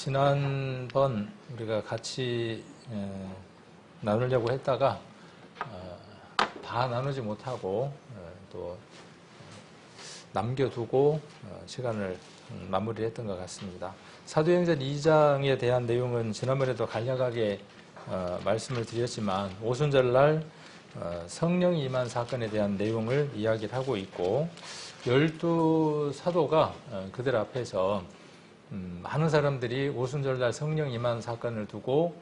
지난번 우리가 같이 나누려고 했다가 다 나누지 못하고 또 남겨두고 시간을 마무리했던 것 같습니다. 사도행전 2장에 대한 내용은 지난번에도 간략하게 말씀을 드렸지만 오순절날 성령이 임한 사건에 대한 내용을 이야기를 하고 있고 12사도가 그들 앞에서 많은 사람들이 오순절날 성령 임한 사건을 두고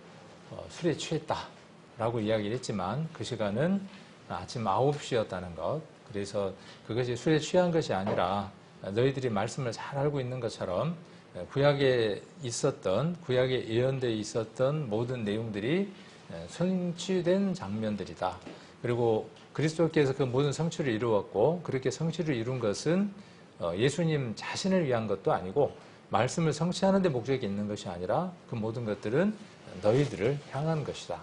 술에 취했다라고 이야기를 했지만 그 시간은 아침 9시였다는 것. 그래서 그것이 술에 취한 것이 아니라 너희들이 말씀을 잘 알고 있는 것처럼 구약에 예언되어 있었던 모든 내용들이 성취된 장면들이다. 그리고 그리스도께서 그 모든 성취를 이루었고 그렇게 성취를 이룬 것은 예수님 자신을 위한 것도 아니고 말씀을 성취하는 데 목적이 있는 것이 아니라 그 모든 것들은 너희들을 향한 것이다.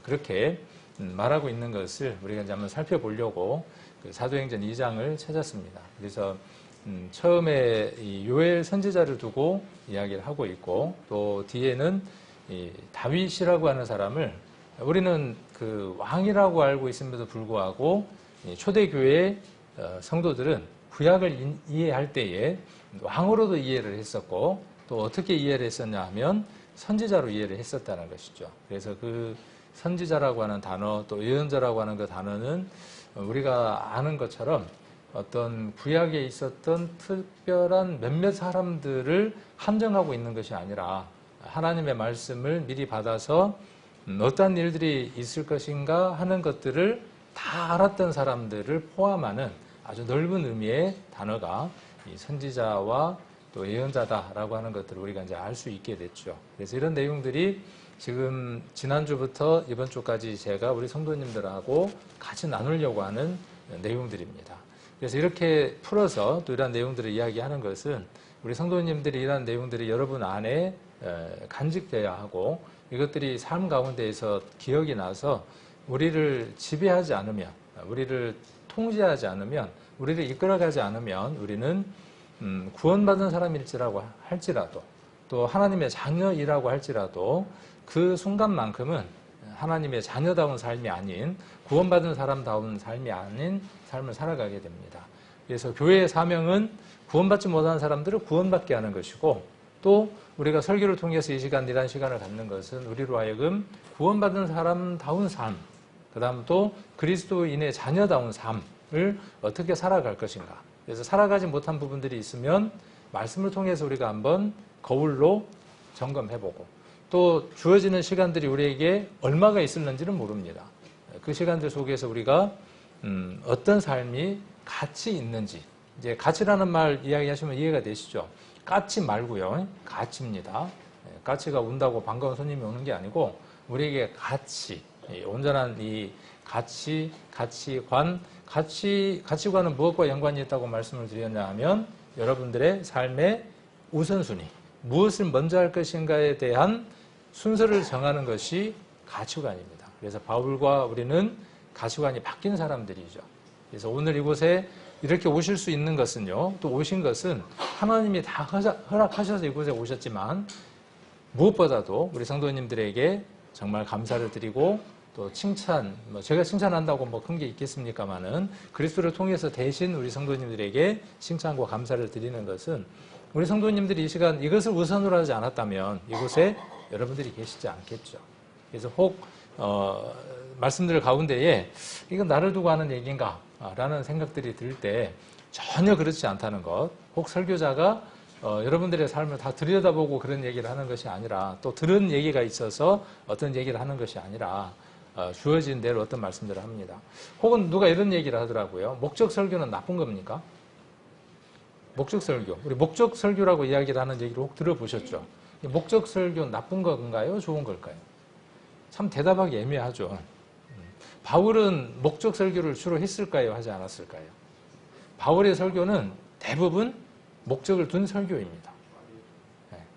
그렇게 말하고 있는 것을 우리가 이제 한번 살펴보려고 그 사도행전 2장을 찾았습니다. 그래서 처음에 이 요엘 선지자를 두고 이야기를 하고 있고 또 뒤에는 이 다윗이라고 하는 사람을 우리는 그 왕이라고 알고 있음에도 불구하고 초대교회 성도들은 구약을 이해할 때에 왕으로도 이해를 했었고 또 어떻게 이해를 했었냐 하면 선지자로 이해를 했었다는 것이죠. 그래서 그 선지자라고 하는 단어 또 예언자라고 하는 그 단어는 우리가 아는 것처럼 어떤 구약에 있었던 특별한 몇몇 사람들을 한정하고 있는 것이 아니라 하나님의 말씀을 미리 받아서 어떤 일들이 있을 것인가 하는 것들을 다 알았던 사람들을 포함하는 아주 넓은 의미의 단어가 이 선지자와 또 예언자다라고 하는 것들을 우리가 이제 알 수 있게 됐죠. 그래서 이런 내용들이 지금 지난주부터 이번 주까지 제가 우리 성도님들하고 같이 나누려고 하는 내용들입니다. 그래서 이렇게 풀어서 또 이런 내용들을 이야기하는 것은 우리 성도님들이 이런 내용들이 여러분 안에 간직되어야 하고 이것들이 삶 가운데에서 기억이 나서 우리를 지배하지 않으면 우리를 통제하지 않으면 우리를 이끌어가지 않으면 우리는 구원받은 사람일지라고 할지라도 또 하나님의 자녀이라고 할지라도 그 순간만큼은 하나님의 자녀다운 삶이 아닌 구원받은 사람다운 삶이 아닌 삶을 살아가게 됩니다. 그래서 교회의 사명은 구원받지 못한 사람들을 구원받게 하는 것이고 또 우리가 설교를 통해서 이 시간을 갖는 것은 우리로 하여금 구원받은 사람다운 삶, 그 다음 또 그리스도인의 자녀다운 삶을 어떻게 살아갈 것인가. 그래서 살아가지 못한 부분들이 있으면 말씀을 통해서 우리가 한번 거울로 점검해보고 또 주어지는 시간들이 우리에게 얼마가 있을는지는 모릅니다. 그 시간들 속에서 우리가 어떤 삶이 가치 있는지 이제 가치라는 말 이야기하시면 이해가 되시죠? 까치 말고요. 가치입니다. 까치가 온다고 반가운 손님이 오는 게 아니고 우리에게 가치, 온전한 이 가치, 가치관은 무엇과 연관이 있다고 말씀을 드렸냐 하면 여러분들의 삶의 우선순위, 무엇을 먼저 할 것인가에 대한 순서를 정하는 것이 가치관입니다. 그래서 바울과 우리는 가치관이 바뀐 사람들이죠. 그래서 오늘 이곳에 이렇게 오실 수 있는 것은요, 또 오신 것은 하나님이 다 허락하셔서 이곳에 오셨지만 무엇보다도 우리 성도님들에게 정말 감사를 드리고 또 칭찬, 제가 칭찬한다고 큰 게 있겠습니까마는 그리스도를 통해서 대신 우리 성도님들에게 칭찬과 감사를 드리는 것은 우리 성도님들이 이 시간 이것을 우선으로 하지 않았다면 이곳에 여러분들이 계시지 않겠죠. 그래서 혹 말씀들 가운데에 이건 나를 두고 하는 얘기인가 라는 생각들이 들 때 전혀 그렇지 않다는 것. 혹 설교자가 여러분들의 삶을 다 들여다보고 그런 얘기를 하는 것이 아니라 또 들은 얘기가 있어서 어떤 얘기를 하는 것이 아니라 주어진 대로 어떤 말씀들을 합니다. 혹은 누가 이런 얘기를 하더라고요. 목적 설교는 나쁜 겁니까? 목적 설교. 우리 목적 설교라고 이야기를 하는 얘기를 혹 들어보셨죠? 목적 설교 나쁜 건가요? 좋은 걸까요? 참 대답하기 애매하죠. 바울은 목적 설교를 주로 했을까요? 하지 않았을까요? 바울의 설교는 대부분 목적을 둔 설교입니다.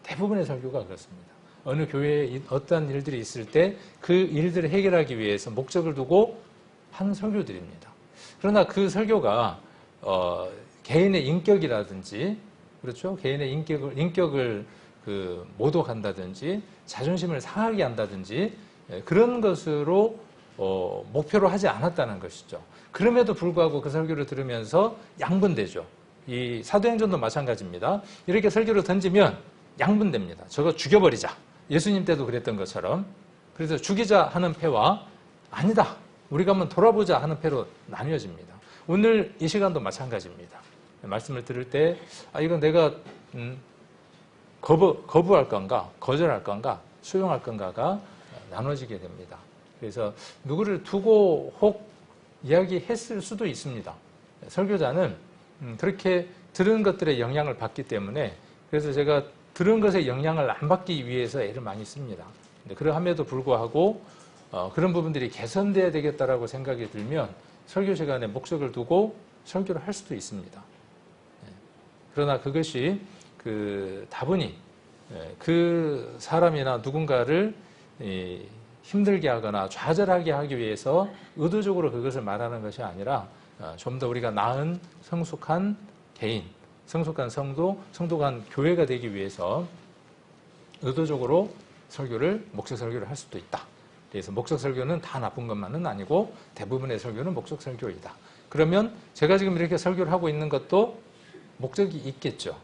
대부분의 설교가 그렇습니다. 어느 교회에 어떠한 일들이 있을 때 그 일들을 해결하기 위해서 목적을 두고 한 설교들입니다. 그러나 그 설교가 개인의 인격이라든지 그렇죠? 개인의 인격을 모독한다든지 자존심을 상하게 한다든지 그런 것으로 목표로 하지 않았다는 것이죠. 그럼에도 불구하고 그 설교를 들으면서 양분되죠. 이 사도행전도 마찬가지입니다. 이렇게 설교를 던지면 양분됩니다. 저거 죽여버리자. 예수님 때도 그랬던 것처럼. 그래서 죽이자 하는 패와 아니다. 우리가 한번 돌아보자 하는 패로 나뉘어집니다. 오늘 이 시간도 마찬가지입니다. 말씀을 들을 때 이건 내가 거부할 건가 거절할 건가 수용할 건가가 나눠지게 됩니다. 그래서 누구를 두고 혹 이야기했을 수도 있습니다. 설교자는 그렇게 들은 것들의 영향을 받기 때문에 그래서 제가 들은 것의 영향을 안 받기 위해서 애를 많이 씁니다. 그러함에도 불구하고 그런 부분들이 개선돼야 되겠다라고 생각이 들면 설교 시간에 목적을 두고 설교를 할 수도 있습니다. 그러나 그것이 다분히 그 사람이나 누군가를 힘들게 하거나 좌절하게 하기 위해서 의도적으로 그것을 말하는 것이 아니라 좀 더 우리가 나은 성숙한 개인, 성숙한 성도, 성도간 교회가 되기 위해서 의도적으로 목적 설교를 할 수도 있다. 그래서 목적 설교는 다 나쁜 것만은 아니고 대부분의 설교는 목적 설교이다. 그러면 제가 지금 이렇게 설교를 하고 있는 것도 목적이 있겠죠.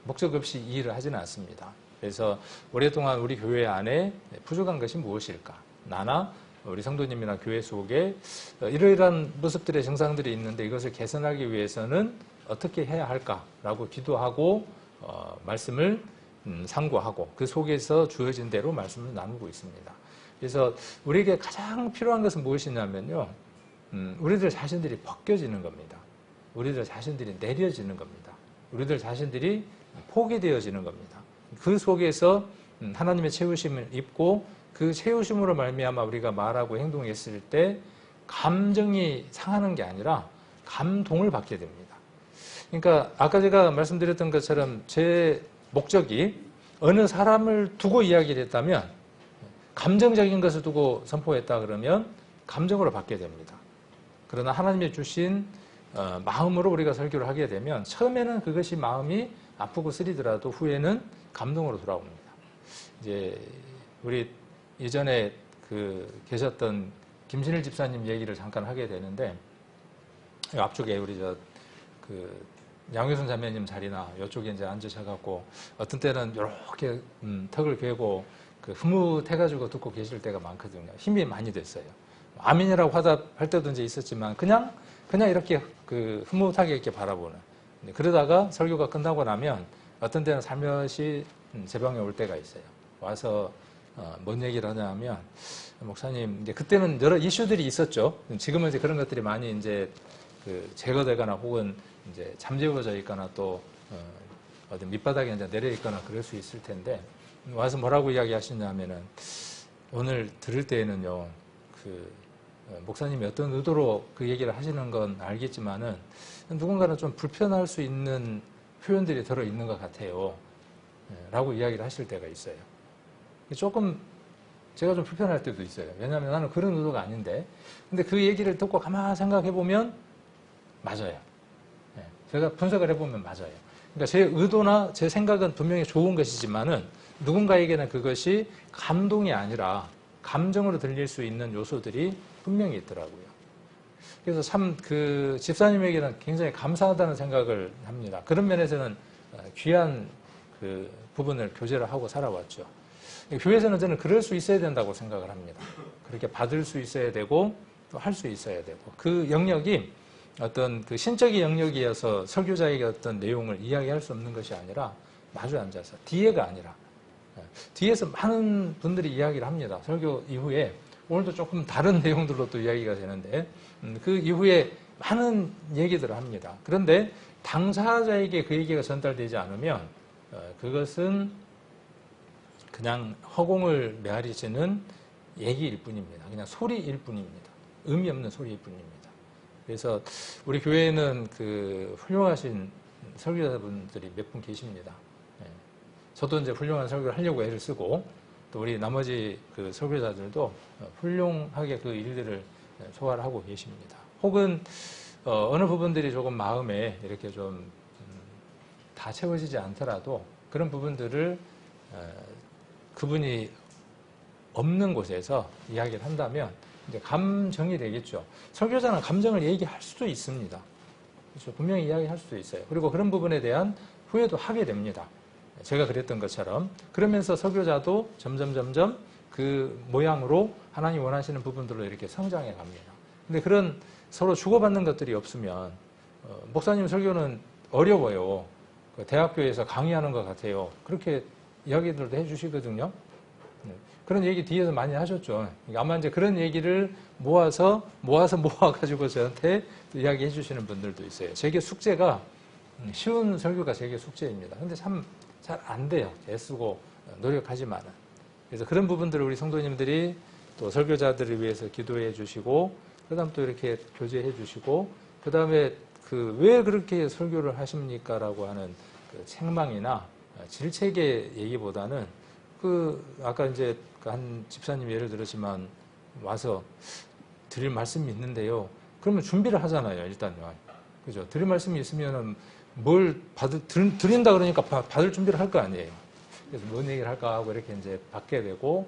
목적 없이 이 일을 하지는 않습니다. 그래서 오랫동안 우리 교회 안에 부족한 것이 무엇일까? 나나 우리 성도님이나 교회 속에 이러이러한 모습들의 증상들이 있는데 이것을 개선하기 위해서는 어떻게 해야 할까라고 기도하고 말씀을 상고하고 그 속에서 주어진 대로 말씀을 나누고 있습니다. 그래서 우리에게 가장 필요한 것은 무엇이냐면요. 우리들 자신들이 벗겨지는 겁니다. 우리들 자신들이 내려지는 겁니다. 우리들 자신들이 포기되어지는 겁니다. 그 속에서 하나님의 채우심을 입고 그 채우심으로 말미암아 우리가 말하고 행동했을 때 감정이 상하는 게 아니라 감동을 받게 됩니다. 그러니까 아까 제가 말씀드렸던 것처럼 제 목적이 어느 사람을 두고 이야기를 했다면 감정적인 것을 두고 선포했다 그러면 감정으로 받게 됩니다. 그러나 하나님이 주신 마음으로 우리가 설교를 하게 되면 처음에는 그것이 마음이 아프고 쓰리더라도 후에는 감동으로 돌아옵니다. 이제 우리 예전에 계셨던 김신일 집사님 얘기를 잠깐 하게 되는데 앞쪽에 우리 양효순 자매님 자리나 이쪽에 이제 앉으셔갖고 어떤 때는 이렇게 턱을 괴고 흐뭇해가지고 듣고 계실 때가 많거든요. 힘이 많이 됐어요. 아멘이라고 화답할 때도 이제 있었지만 그냥 이렇게 흐뭇하게 이렇게 바라보는. 그러다가 설교가 끝나고 나면 어떤 때는 살며시 제 방에 올 때가 있어요. 와서 뭔 얘기를 하냐면 목사님 이제 그때는 여러 이슈들이 있었죠. 지금은 이제 그런 것들이 많이 이제 제거되거나 혹은 이제 잠재워져 있거나 또 어디 밑바닥에 이제 내려 있거나 그럴 수 있을 텐데 와서 뭐라고 이야기하시냐면은 오늘 들을 때에는요 목사님이 어떤 의도로 그 얘기를 하시는 건 알겠지만은 누군가는 좀 불편할 수 있는 표현들이 들어 있는 것 같아요. 라고 이야기를 하실 때가 있어요. 조금 제가 좀 불편할 때도 있어요. 왜냐하면 나는 그런 의도가 아닌데. 근데 그 얘기를 듣고 가만히 생각해 보면 맞아요. 제가 분석을 해보면 맞아요. 그러니까 제 의도나 제 생각은 분명히 좋은 것이지만은 누군가에게는 그것이 감동이 아니라 감정으로 들릴 수 있는 요소들이 분명히 있더라고요. 그래서 참 집사님에게는 굉장히 감사하다는 생각을 합니다. 그런 면에서는 귀한 부분을 교제를 하고 살아왔죠. 교회에서는 저는 그럴 수 있어야 된다고 생각을 합니다. 그렇게 받을 수 있어야 되고 또 할 수 있어야 되고 그 영역이 어떤 신적인 영역이어서 설교자에게 어떤 내용을 이야기할 수 없는 것이 아니라 마주 앉아서 뒤에가 아니라 뒤에서 많은 분들이 이야기를 합니다. 설교 이후에 오늘도 조금 다른 내용들로 또 이야기가 되는데 그 이후에 많은 얘기들을 합니다. 그런데 당사자에게 그 얘기가 전달되지 않으면 그것은 그냥 허공을 메아리치는 얘기일 뿐입니다. 그냥 소리일 뿐입니다. 의미 없는 소리일 뿐입니다. 그래서 우리 교회에는 훌륭하신 설교자분들이 몇 분 계십니다. 저도 이제 훌륭한 설교를 하려고 애를 쓰고 또 우리 나머지 설교자들도 훌륭하게 그 일들을 소화를 하고 계십니다. 혹은 어느 부분들이 조금 마음에 이렇게 좀 다 채워지지 않더라도 그런 부분들을 그분이 없는 곳에서 이야기를 한다면 이제 감정이 되겠죠. 설교자는 감정을 얘기할 수도 있습니다. 그렇죠? 분명히 이야기할 수도 있어요. 그리고 그런 부분에 대한 후회도 하게 됩니다. 제가 그랬던 것처럼. 그러면서 설교자도 점점 그 모양으로 하나님 원하시는 부분들로 이렇게 성장해 갑니다. 근데 그런 서로 주고받는 것들이 없으면 목사님 설교는 어려워요. 대학교에서 강의하는 것 같아요. 그렇게 이야기들도 해주시거든요. 그런 얘기 뒤에서 많이 하셨죠. 아마 이제 그런 얘기를 모아가지고 저한테 이야기해 주시는 분들도 있어요. 제게 숙제가 쉬운 설교가 제게 숙제입니다. 근데 참 잘 안 돼요. 애쓰고 노력하지만은. 그래서 그런 부분들을 우리 성도님들이 또 설교자들을 위해서 기도해 주시고, 그 다음 또 이렇게 교제해 주시고, 그 다음에 왜 그렇게 설교를 하십니까? 라고 하는 그 책망이나 질책의 얘기보다는 아까 이제 한 집사님 예를 들었지만 와서 드릴 말씀이 있는데요. 그러면 준비를 하잖아요, 일단요. 그죠? 드릴 말씀이 있으면은 드린다 그러니까 받을 준비를 할 거 아니에요. 그래서 뭔 얘기를 할까 하고 이렇게 이제 받게 되고,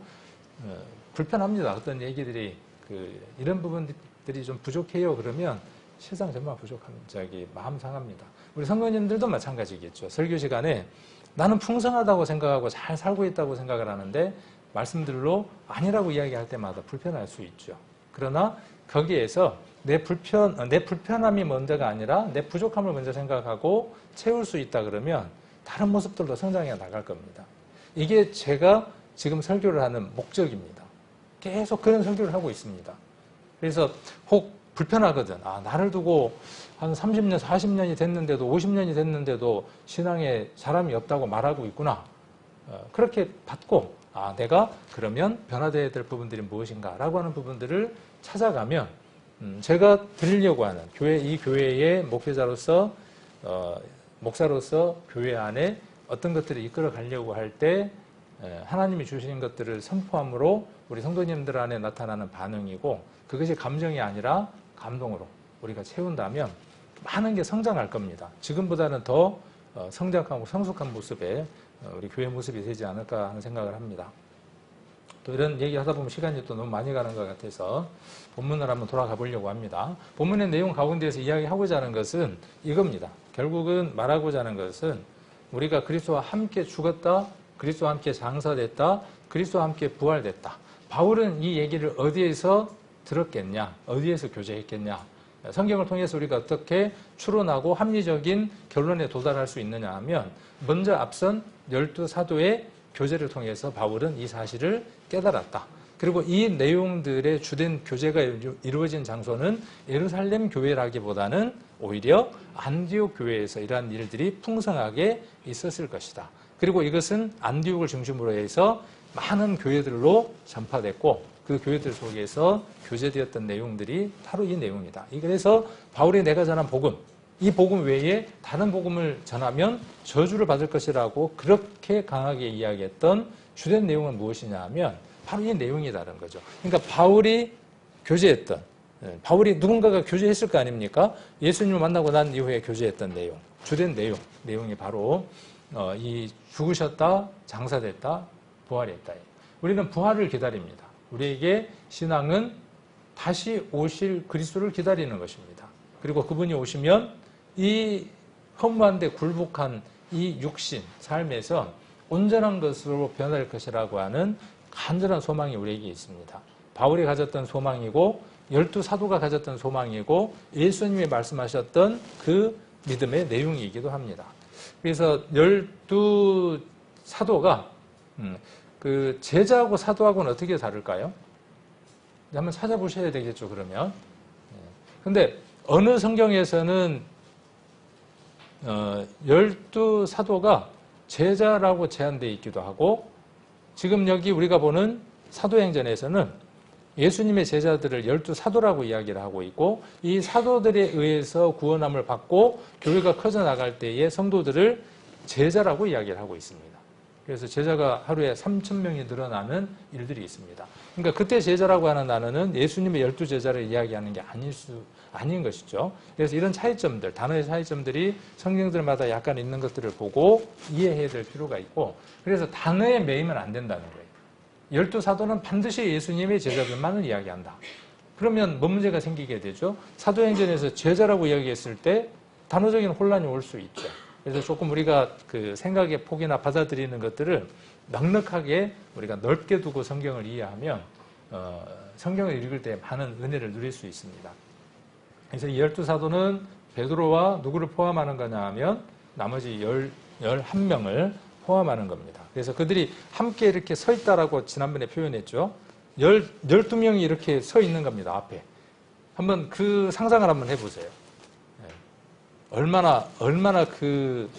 불편합니다. 어떤 얘기들이, 이런 부분들이 좀 부족해요. 그러면 실상 정말 마음 상합니다. 우리 성도님들도 마찬가지겠죠. 설교 시간에 나는 풍성하다고 생각하고 잘 살고 있다고 생각을 하는데, 말씀들로 아니라고 이야기할 때마다 불편할 수 있죠. 그러나 거기에서 내 불편함이 먼저가 아니라 내 부족함을 먼저 생각하고 채울 수 있다 그러면 다른 모습들도 성장해 나갈 겁니다. 이게 제가 지금 설교를 하는 목적입니다. 계속 그런 설교를 하고 있습니다. 그래서 혹 불편하거든. 나를 두고 한 30년, 40년이 됐는데도 50년이 됐는데도 신앙에 사람이 없다고 말하고 있구나. 그렇게 받고 내가 그러면 변화되어야 될 부분들이 무엇인가 라고 하는 부분들을 찾아가면 제가 드리려고 하는 이 교회의 목회자로서 목사로서 교회 안에 어떤 것들을 이끌어 가려고 할 때 하나님이 주시는 것들을 선포함으로 우리 성도님들 안에 나타나는 반응이고, 그것이 감정이 아니라 감동으로 우리가 채운다면 많은 게 성장할 겁니다. 지금보다는 더 성장하고 성숙한 모습에 우리 교회 모습이 되지 않을까 하는 생각을 합니다. 또 이런 얘기 하다 보면 시간이 또 너무 많이 가는 것 같아서 본문을 한번 돌아가 보려고 합니다. 본문의 내용 가운데에서 이야기하고자 하는 것은 이겁니다. 결국은 말하고자 하는 것은 우리가 그리스도와 함께 죽었다, 그리스도와 함께 장사됐다, 그리스도와 함께 부활됐다. 바울은 이 얘기를 어디에서 들었겠냐, 어디에서 교제했겠냐, 성경을 통해서 우리가 어떻게 추론하고 합리적인 결론에 도달할 수 있느냐 하면, 먼저 앞선 12사도의 교제를 통해서 바울은 이 사실을 깨달았다. 그리고 이 내용들의 주된 교제가 이루어진 장소는 예루살렘 교회라기보다는 오히려 안디옥 교회에서 이러한 일들이 풍성하게 있었을 것이다. 그리고 이것은 안디옥을 중심으로 해서 많은 교회들로 전파됐고, 그 교회들 속에서 교제되었던 내용들이 바로 이 내용이다. 그래서 바울이 내가 전한 복음, 이 복음 외에 다른 복음을 전하면 저주를 받을 것이라고 그렇게 강하게 이야기했던 주된 내용은 무엇이냐 하면 바로 이 내용이다라는 거죠. 그러니까 바울이 교제했던, 바울이 누군가가 교제했을 거 아닙니까? 예수님을 만나고 난 이후에 교제했던 내용, 주된 내용이 바로 이 죽으셨다, 장사됐다, 부활했다. 우리는 부활을 기다립니다. 우리에게 신앙은 다시 오실 그리스도를 기다리는 것입니다. 그리고 그분이 오시면 이 허무한 데 굴복한 이 육신, 삶에서 온전한 것으로 변할 것이라고 하는 간절한 소망이 우리에게 있습니다. 바울이 가졌던 소망이고 12사도가 가졌던 소망이고 예수님이 말씀하셨던 그 믿음의 내용이기도 합니다. 그래서 12사도가 그 제자하고 사도하고는 어떻게 다를까요? 한번 찾아보셔야 되겠죠, 그러면. 근데 어느 성경에서는 12사도가 제자라고 제한되어 있기도 하고, 지금 여기 우리가 보는 사도행전에서는 예수님의 제자들을 12사도라고 이야기를 하고 있고, 이 사도들에 의해서 구원함을 받고 교회가 커져나갈 때의 성도들을 제자라고 이야기를 하고 있습니다. 그래서 제자가 하루에 3,000명이 늘어나는 일들이 있습니다. 그러니까 그때 제자라고 하는 단어는 예수님의 12제자를 이야기하는 게 아닌 것이죠. 그래서 이런 차이점들, 단어의 차이점들이 성경들마다 약간 있는 것들을 보고 이해해야 될 필요가 있고, 그래서 단어에 매이면 안 된다는 거예요. 12사도는 반드시 예수님의 제자들만을 이야기한다. 그러면 뭔 문제가 생기게 되죠? 사도행전에서 제자라고 이야기했을 때 단어적인 혼란이 올 수 있죠. 그래서 조금 우리가 그 생각의 폭이나 받아들이는 것들을 넉넉하게 우리가 넓게 두고 성경을 이해하면 성경을 읽을 때 많은 은혜를 누릴 수 있습니다. 그래서 이 12사도는 베드로와 누구를 포함하는 거냐 하면 나머지 11명을 포함하는 겁니다. 그래서 그들이 함께 이렇게 서 있다라고 지난번에 표현했죠. 12명이 이렇게 서 있는 겁니다. 앞에. 한번 그 상상을 한번 해보세요. 얼마나 그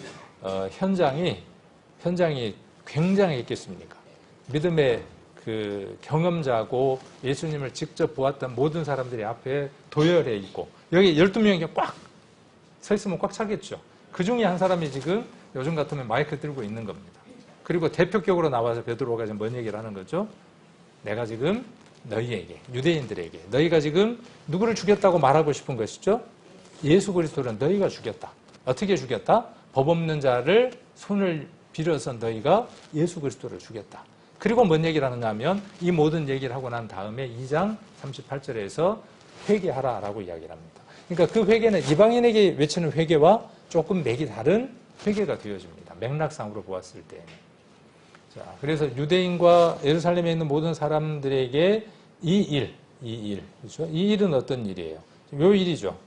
현장이 굉장했겠습니까? 믿음의 그 경험자고 예수님을 직접 보았던 모든 사람들이 앞에 도열해 있고, 여기 12명이 꽉 서 있으면 꽉 차겠죠. 그 중에 한 사람이 지금 요즘 같으면 마이크 들고 있는 겁니다. 그리고 대표격으로 나와서 베드로가 지금 뭔 얘기를 하는 거죠? 내가 지금 너희에게, 유대인들에게, 너희가 지금 누구를 죽였다고 말하고 싶은 것이죠? 예수 그리스도를 너희가 죽였다. 어떻게 죽였다? 법 없는 자를 손을 빌어서 너희가 예수 그리스도를 죽였다. 그리고 뭔 얘기를 하느냐 하면 이 모든 얘기를 하고 난 다음에 2장 38절에서 회개하라라고 이야기를 합니다. 그러니까 그 회개는 이방인에게 외치는 회개와 조금 맥이 다른 회개가 되어집니다. 맥락상으로 보았을 때는. 자, 그래서 유대인과 예루살렘에 있는 모든 사람들에게 이 일, 그렇죠? 이 일은 어떤 일이에요? 요 일이죠.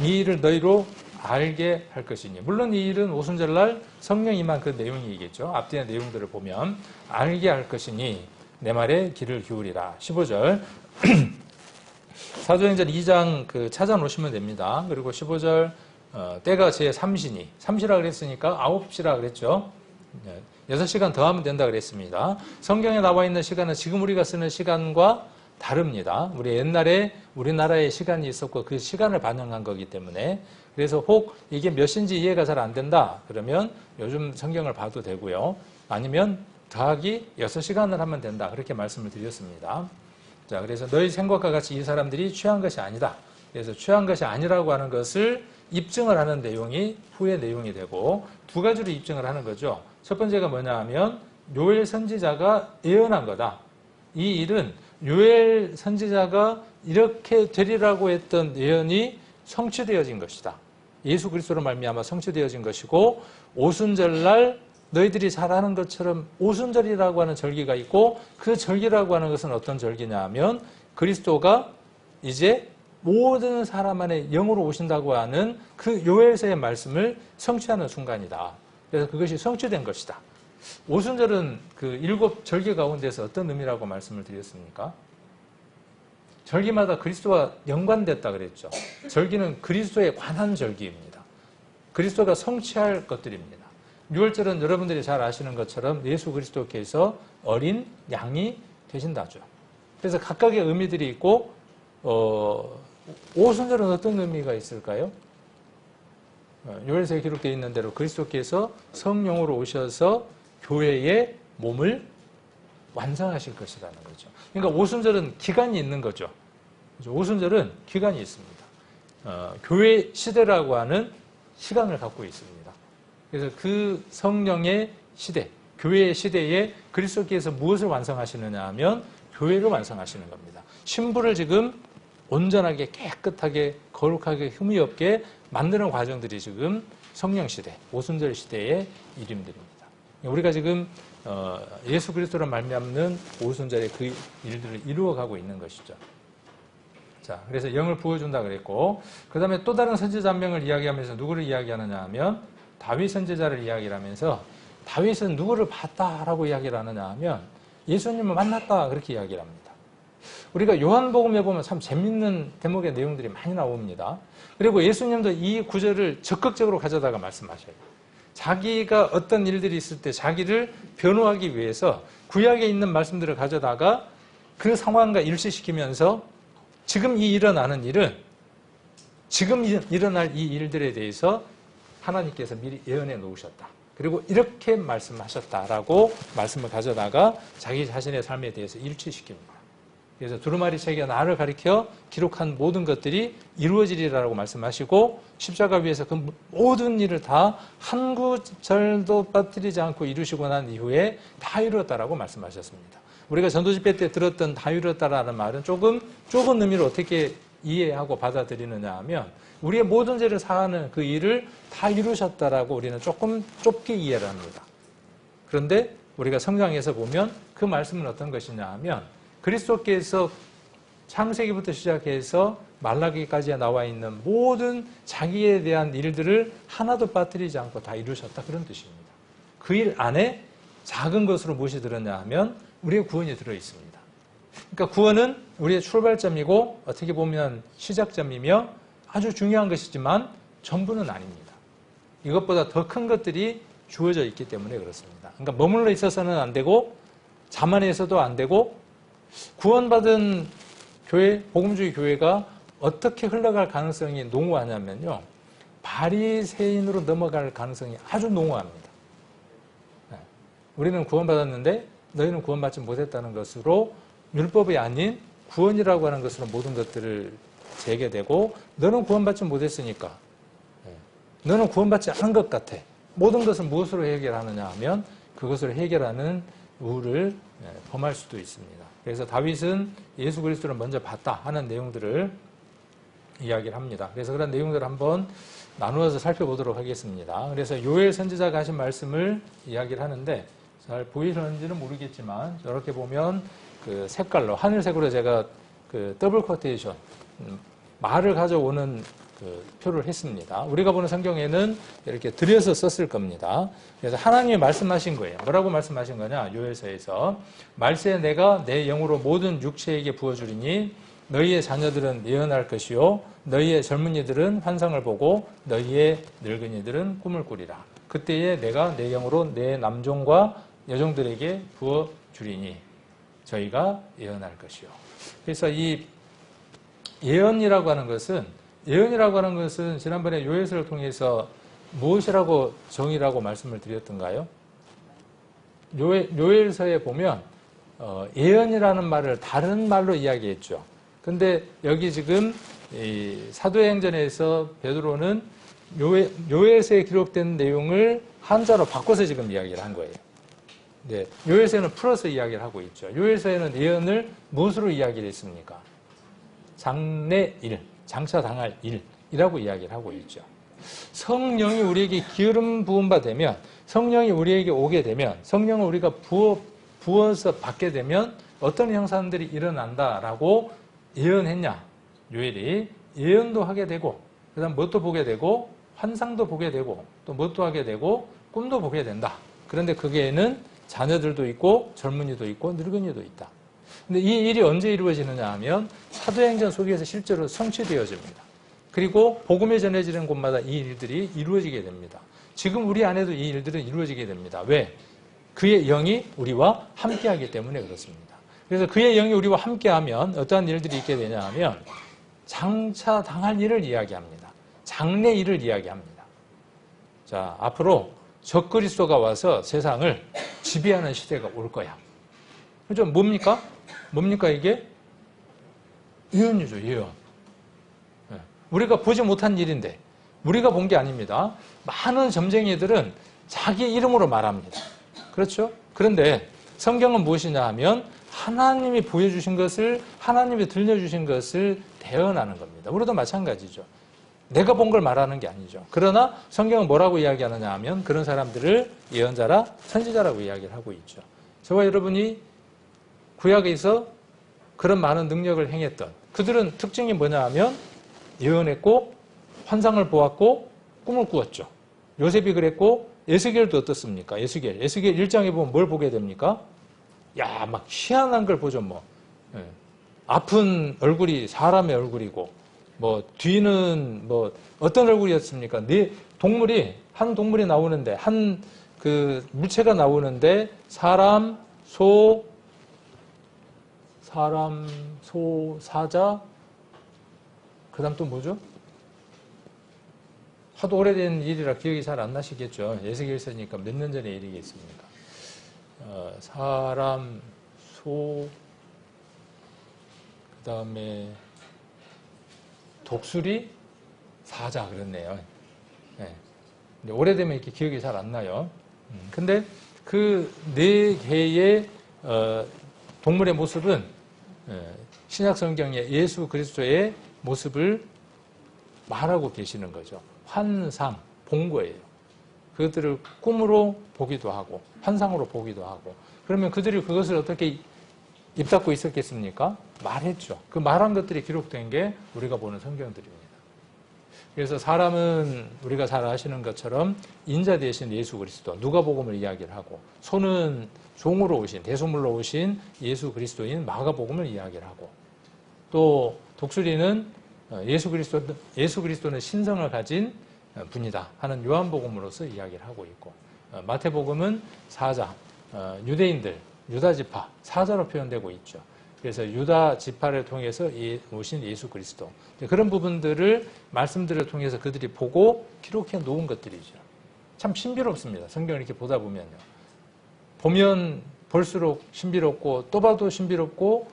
이 일을 너희로 알게 할 것이니. 물론 이 일은 오순절날 성령 임한 그 내용이겠죠. 앞뒤의 내용들을 보면 알게 할 것이니 내 말에 귀를 기울이라. 15절 사도행전 2장 찾아놓으시면 됩니다. 그리고 15절 때가 제3시니 3시라 그랬으니까 9시라 그랬죠. 6시간 더 하면 된다 그랬습니다. 성경에 나와 있는 시간은 지금 우리가 쓰는 시간과 다릅니다. 우리 옛날에 우리나라에 시간이 있었고 그 시간을 반영한 거기 때문에, 그래서 혹 이게 몇인지 이해가 잘 안 된다 그러면 요즘 성경을 봐도 되고요. 아니면 더하기 6시간을 하면 된다 그렇게 말씀을 드렸습니다. 자, 그래서 너희 생각과 같이 이 사람들이 취한 것이 아니다. 그래서 취한 것이 아니라고 하는 것을 입증을 하는 내용이 후의 내용이 되고, 두 가지로 입증을 하는 거죠. 첫 번째가 뭐냐 하면 요엘 선지자가 예언한 거다. 이 일은 요엘 선지자가 이렇게 되리라고 했던 예언이 성취되어진 것이다. 예수 그리스도로 말미암아 성취되어진 것이고, 오순절날 너희들이 잘 아는 것처럼 오순절이라고 하는 절기가 있고, 그 절기라고 하는 것은 어떤 절기냐 하면 그리스도가 이제 모든 사람 안에 영으로 오신다고 하는 그 요엘서의 말씀을 성취하는 순간이다. 그래서 그것이 성취된 것이다. 오순절은 그 7절기 가운데서 어떤 의미라고 말씀을 드렸습니까? 절기마다 그리스도와 연관됐다 그랬죠. 절기는 그리스도에 관한 절기입니다. 그리스도가 성취할 것들입니다. 6월절은 여러분들이 잘 아시는 것처럼 예수 그리스도께서 어린 양이 되신다죠. 그래서 각각의 의미들이 있고, 오순절은 어떤 의미가 있을까요? 요엘서에 기록되어 있는 대로 그리스도께서 성령으로 오셔서 교회의 몸을 완성하실 것이라는 거죠. 그러니까 오순절은 기간이 있는 거죠. 오순절은 기간이 있습니다. 교회 시대라고 하는 시간을 갖고 있습니다. 그래서 그 성령의 시대, 교회의 시대에 그리스도께서 무엇을 완성하시느냐 하면 교회를 완성하시는 겁니다. 신부를 지금 온전하게 깨끗하게 거룩하게 흠이 없게 만드는 과정들이 지금 성령 시대, 오순절 시대의 이름들입니다. 우리가 지금 예수 그리스도로 말미암는 오순절의 그 일들을 이루어가고 있는 것이죠. 자, 그래서 영을 부어준다 그랬고, 그 다음에 또 다른 선지자 한 명을 이야기하면서 누구를 이야기하느냐 하면 다윗 선지자를 이야기를 하면서, 다윗은 누구를 봤다라고 이야기를 하느냐 하면 예수님을 만났다 그렇게 이야기를 합니다. 우리가 요한복음에 보면 참 재밌는 대목의 내용들이 많이 나옵니다. 그리고 예수님도 이 구절을 적극적으로 가져다가 말씀하셔요. 자기가 어떤 일들이 있을 때 자기를 변호하기 위해서 구약에 있는 말씀들을 가져다가 그 상황과 일치시키면서 지금 이 일어나는 일은, 지금 일어날 이 일들에 대해서 하나님께서 미리 예언해 놓으셨다. 그리고 이렇게 말씀하셨다라고 말씀을 가져다가 자기 자신의 삶에 대해서 일치시킵니다. 그래서 두루마리 책에 나를 가리켜 기록한 모든 것들이 이루어지리라고 말씀하시고 십자가 위에서 그 모든 일을 다 한 구절도 빠뜨리지 않고 이루시고 난 이후에 다 이루었다라고 말씀하셨습니다. 우리가 전도집회 때 들었던 다 이루었다라는 말은 조금 좁은 의미를 어떻게 이해하고 받아들이느냐 하면 우리의 모든 죄를 사하는 그 일을 다 이루셨다라고 우리는 조금 좁게 이해를 합니다. 그런데 우리가 성경에서 보면 그 말씀은 어떤 것이냐 하면 그리스도께서 창세기부터 시작해서 말라기까지 나와 있는 모든 자기에 대한 일들을 하나도 빠뜨리지 않고 다 이루셨다, 그런 뜻입니다. 그 일 안에 작은 것으로 무엇이 들었냐 하면 우리의 구원이 들어있습니다. 그러니까 구원은 우리의 출발점이고 어떻게 보면 시작점이며 아주 중요한 것이지만 전부는 아닙니다. 이것보다 더 큰 것들이 주어져 있기 때문에 그렇습니다. 그러니까 머물러 있어서는 안 되고 자만해서도 안 되고 구원받은 교회, 복음주의 교회가 어떻게 흘러갈 가능성이 농후하냐면요. 바리새인으로 넘어갈 가능성이 아주 농후합니다. 우리는 구원받았는데 너희는 구원받지 못했다는 것으로 율법이 아닌 구원이라고 하는 것으로 모든 것들을 재개되고 너는 구원받지 못했으니까 너는 구원받지 않은 것 같아. 모든 것을 무엇으로 해결하느냐 하면 그것을 해결하는 우를 범할 수도 있습니다. 그래서 다윗은 예수 그리스도를 먼저 봤다 하는 내용들을 이야기를 합니다. 그래서 그런 내용들을 한번 나누어서 살펴보도록 하겠습니다. 그래서 요엘 선지자가 하신 말씀을 이야기를 하는데 잘 보이는지는 모르겠지만 이렇게 보면 그 색깔로 하늘색으로 제가 그 더블 쿼테이션 말을 가져오는 그 표를 했습니다. 우리가 보는 성경에는 이렇게 들여서 썼을 겁니다. 그래서 하나님이 말씀하신 거예요. 뭐라고 말씀하신 거냐? 요엘서에서 말세 내가 내 영으로 모든 육체에게 부어주리니 너희의 자녀들은 예언할 것이요 너희의 젊은이들은 환상을 보고 너희의 늙은이들은 꿈을 꾸리라. 그때에 내가 내 영으로 내 남종과 여종들에게 부어주리니 저희가 예언할 것이요. 그래서 이 예언이라고 하는 것은 지난번에 요엘서를 통해서 무엇이라고 정의라고 말씀을 드렸던가요? 요엘서에 보면 예언이라는 말을 다른 말로 이야기했죠. 근데 여기 지금 사도행전에서 베드로는 요엘서에 기록된 내용을 한자로 바꿔서 지금 이야기를 한 거예요. 네, 요엘서에는 풀어서 이야기를 하고 있죠. 요엘서에는 예언을 무엇으로 이야기를 했습니까? 장래일, 장차 당할 일이라고 이야기를 하고 있죠. 성령이 우리에게 기름 부음바 되면, 성령이 우리에게 오게 되면, 성령을 우리가 부어서 받게 되면 어떤 형상들이 일어난다라고 예언했냐? 요엘이 예언도 하게 되고, 그 다음 뭣도 보게 되고, 환상도 보게 되고, 또 뭣도 하게 되고, 꿈도 보게 된다. 그런데 거기에는 자녀들도 있고, 젊은이도 있고, 늙은이도 있다. 근데 이 일이 언제 이루어지느냐 하면 사도행전 속에서 실제로 성취되어집니다. 그리고 복음이 전해지는 곳마다 이 일들이 이루어지게 됩니다. 지금 우리 안에도 이 일들은 이루어지게 됩니다. 왜? 그의 영이 우리와 함께하기 때문에 그렇습니다. 그래서 그의 영이 우리와 함께하면 어떠한 일들이 있게 되냐 하면 장차 당할 일을 이야기합니다. 장래 일을 이야기합니다. 자, 앞으로 적그리스도가 와서 세상을 지배하는 시대가 올 거야. 그죠? 뭡니까? 뭡니까 이게? 예언이죠, 예언. 우리가 보지 못한 일인데 우리가 본 게 아닙니다. 많은 점쟁이들은 자기 이름으로 말합니다. 그렇죠? 그런데 성경은 무엇이냐 하면 하나님이 보여주신 것을, 하나님이 들려주신 것을 대언하는 겁니다. 우리도 마찬가지죠. 내가 본 걸 말하는 게 아니죠. 그러나 성경은 뭐라고 이야기하느냐 하면 그런 사람들을 예언자라 선지자라고 이야기를 하고 있죠. 저와 여러분이 구약에서 그런 많은 능력을 행했던 그들은 특징이 뭐냐 하면 예언했고 환상을 보았고 꿈을 꾸었죠. 요셉이 그랬고 에스겔도 어떻습니까? 에스겔 1장에 보면 뭘 보게 됩니까? 야, 막 희한한 걸 보죠. 뭐 아픈 얼굴이 사람의 얼굴이고 뭐 뒤는 뭐 어떤 얼굴이었습니까? 한 동물이 나오는데 한 그 물체가 나오는데 사람, 소, 사자, 그 다음 또 뭐죠? 하도 오래된 일이라 기억이 잘 안 나시겠죠. 에스겔서니까 몇 년 전의 일이겠습니까? 사람, 소, 그 다음에 독수리, 사자 그렇네요. 네. 근데 오래되면 이렇게 기억이 잘 안 나요. 근데 그 네 개의 동물의 모습은 신약 성경의 예수 그리스도의 모습을 말하고 계시는 거죠. 환상, 본 거예요. 그것들을 꿈으로 보기도 하고 환상으로 보기도 하고 그러면 그들이 그것을 어떻게 입 닫고 있었겠습니까? 말했죠. 그 말한 것들이 기록된 게 우리가 보는 성경들입니다. 그래서 사람은 우리가 잘 아시는 것처럼 인자 대신 예수 그리스도, 누가복음을 이야기를 하고 소는 종으로 오신, 대소물로 오신 예수 그리스도인 마가복음을 이야기를 하고 또 독수리는 예수 그리스도는 신성을 가진 분이다 하는 요한복음으로서 이야기를 하고 있고 마태복음은 사자, 유대인들, 유다지파, 사자로 표현되고 있죠. 그래서 유다 지파를 통해서 오신 예수 그리스도 그런 부분들을 말씀들을 통해서 그들이 보고 기록해 놓은 것들이죠. 참 신비롭습니다. 성경을 이렇게 보다 보면요. 보면 볼수록 신비롭고 또 봐도 신비롭고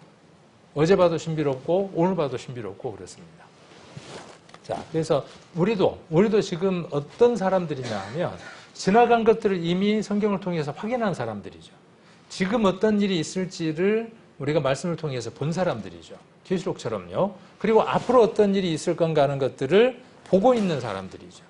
어제 봐도 신비롭고 오늘 봐도 신비롭고 그렇습니다. 자, 그래서 우리도 지금 어떤 사람들이냐 하면 지나간 것들을 이미 성경을 통해서 확인한 사람들이죠. 지금 어떤 일이 있을지를 우리가 말씀을 통해서 본 사람들이죠. 계시록처럼요. 그리고 앞으로 어떤 일이 있을 건가 하는 것들을 보고 있는 사람들이죠.